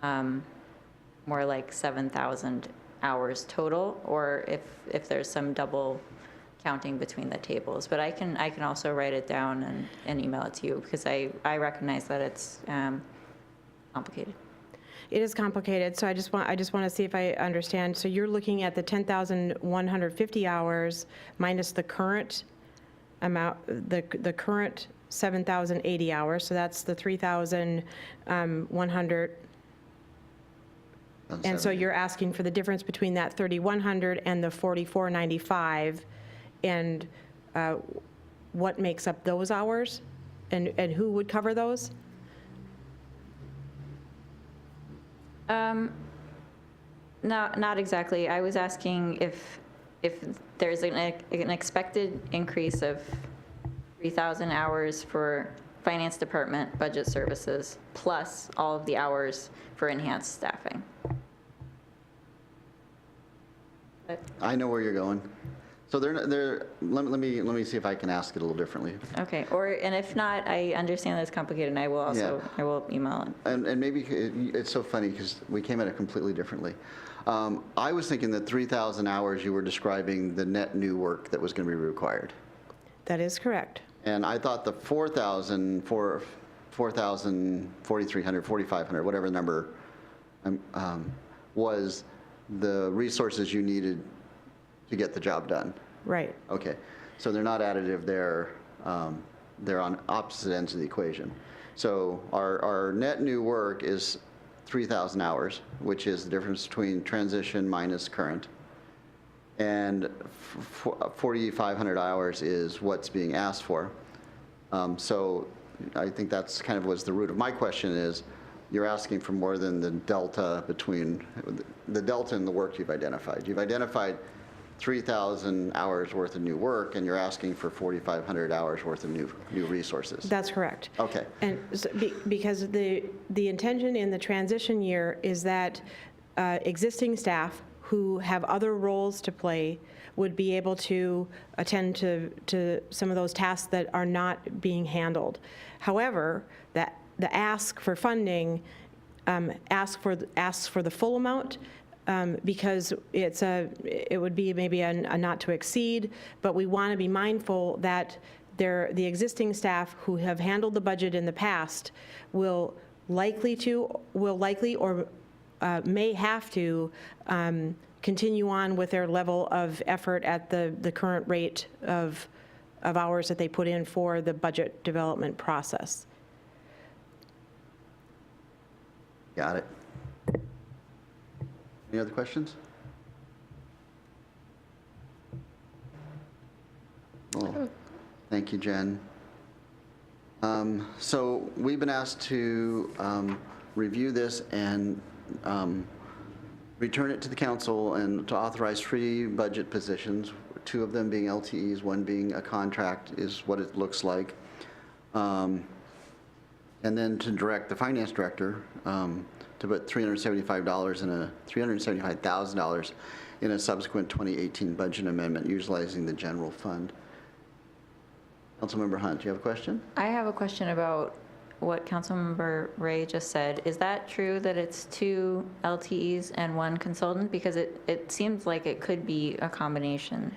more like 7,000 hours total, or if there's some double counting between the tables. But I can also write it down and email it to you, because I recognize that it's complicated. It is complicated, so I just want to see if I understand. So you're looking at the 10,150 hours minus the current amount, the current 7,080 hours, so that's the 3,100. And so you're asking for the difference between that 3,100 and the 4,495, and what makes up those hours, and who would cover those? No, not exactly. I was asking if there's an expected increase of 3,000 hours for finance department budget services, plus all of the hours for enhanced staffing. I know where you're going. So let me see if I can ask it a little differently. Okay, and if not, I understand that it's complicated, and I will also, Yeah. I will email it. And maybe it's so funny because we came at it completely differently. I was thinking that 3,000 hours, you were describing the net new work that was going to be required. That is correct. And I thought the 4,000, 4,300, 4,500, whatever number, was the resources you needed to get the job done. Right. Okay, so they're not additive, they're on opposite ends of the equation. So our net new work is 3,000 hours, which is the difference between transition minus current. And 4,500 hours is what's being asked for. So I think that's kind of was the root of my question is, you're asking for more than the delta between, the delta in the work you've identified. You've identified 3,000 hours worth of new work, and you're asking for 4,500 hours worth of new resources. That's correct. Okay. And because the intention in the transition year is that existing staff who have other roles to play would be able to attend to some of those tasks that are not being handled. However, that the ask for funding asks for the full amount, because it would be maybe a not to exceed, but we want to be mindful that the existing staff who have handled the budget in the past will likely or may have to continue on with their level of effort at the current rate of hours that they put in for the budget development process. Got it. Any other questions? Well, thank you, Jen. So we've been asked to review this and return it to the council and to authorize 3 budget positions, 2 of them being LTEs, 1 being a contract is what it looks like. And then to direct the finance director to put $375,000 in a subsequent 2018 budget amendment utilizing the general fund. Councilmember Hunt, do you have a question? I have a question about what Councilmember Ray just said. Is that true that it's 2 LTEs and 1 consultant? Because it seems like it could be a combination.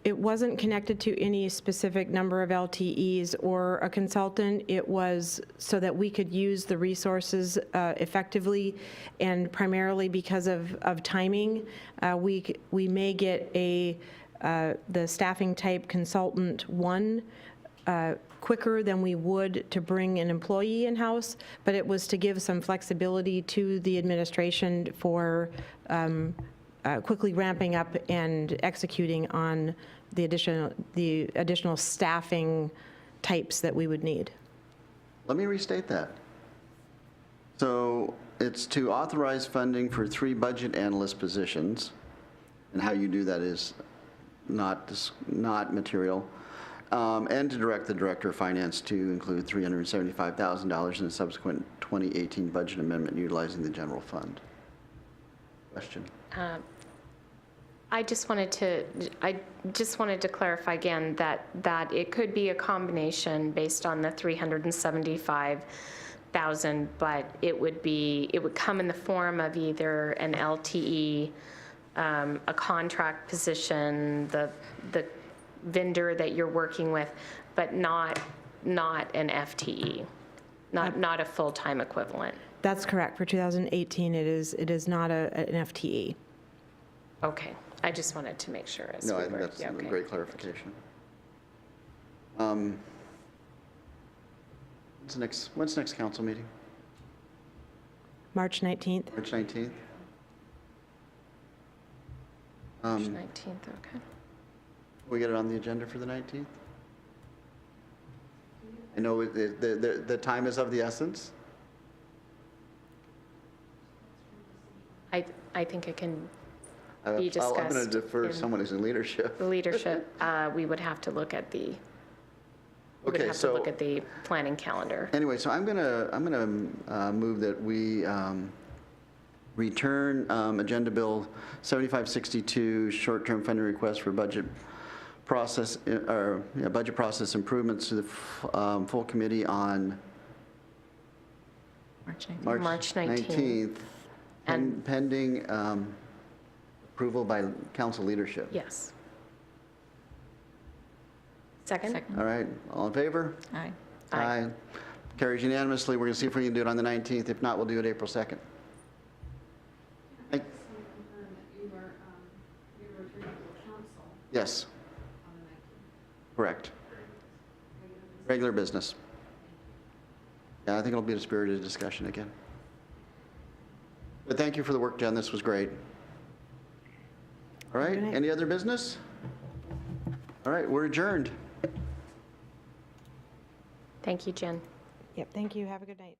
It wasn't connected to any specific number of LTEs or a consultant. It was so that we could use the resources effectively, and primarily because of timing, we may get the staffing type consultant 1 quicker than we would to bring an employee in-house, but it was to give some flexibility to the administration for quickly ramping up and executing on the additional staffing types that we would need. Let me restate that. So it's to authorize funding for 3 budget analyst positions, and how you do that is not material, and to direct the director of finance to include $375,000 in a subsequent 2018 budget amendment utilizing the general fund. Question? I just wanted to clarify again that it could be a combination based on the 375,000, but it would come in the form of either an LTE, a contract position, the vendor that you're working with, but not an FTE, not a full-time equivalent. That's correct. For 2018, it is not an FTE. Okay, I just wanted to make sure. No, I think that's a great clarification. When's next council meeting? March 19th. March 19th? March 19th, okay. We get it on the agenda for the 19th? I know the time is of the essence. I think it can, be discussed. I'm going to defer to in someone who's in leadership. the leadership. We would have to look at the, we would Okay, have to so look at the planning calendar. anyway, so I'm going to move that we return Agenda Bill 7562, short-term funding request for budget process, or budget process improvements to the full committee on March 19th. March 19th. And- pending approval by council leadership. Yes. Second? All right, all in favor? Aye. Aye. Carries unanimously. We're going to see if we can do it on the 19th. If not, we'll do it April 2nd. Yes. Correct. Regular business. Yeah, I think it'll be a spirited discussion again. But thank you for the work, Jen. This was great. All right, Good night. any other business? All right, we're adjourned. Thank you, Jen. Yep, thank you. Have a good night.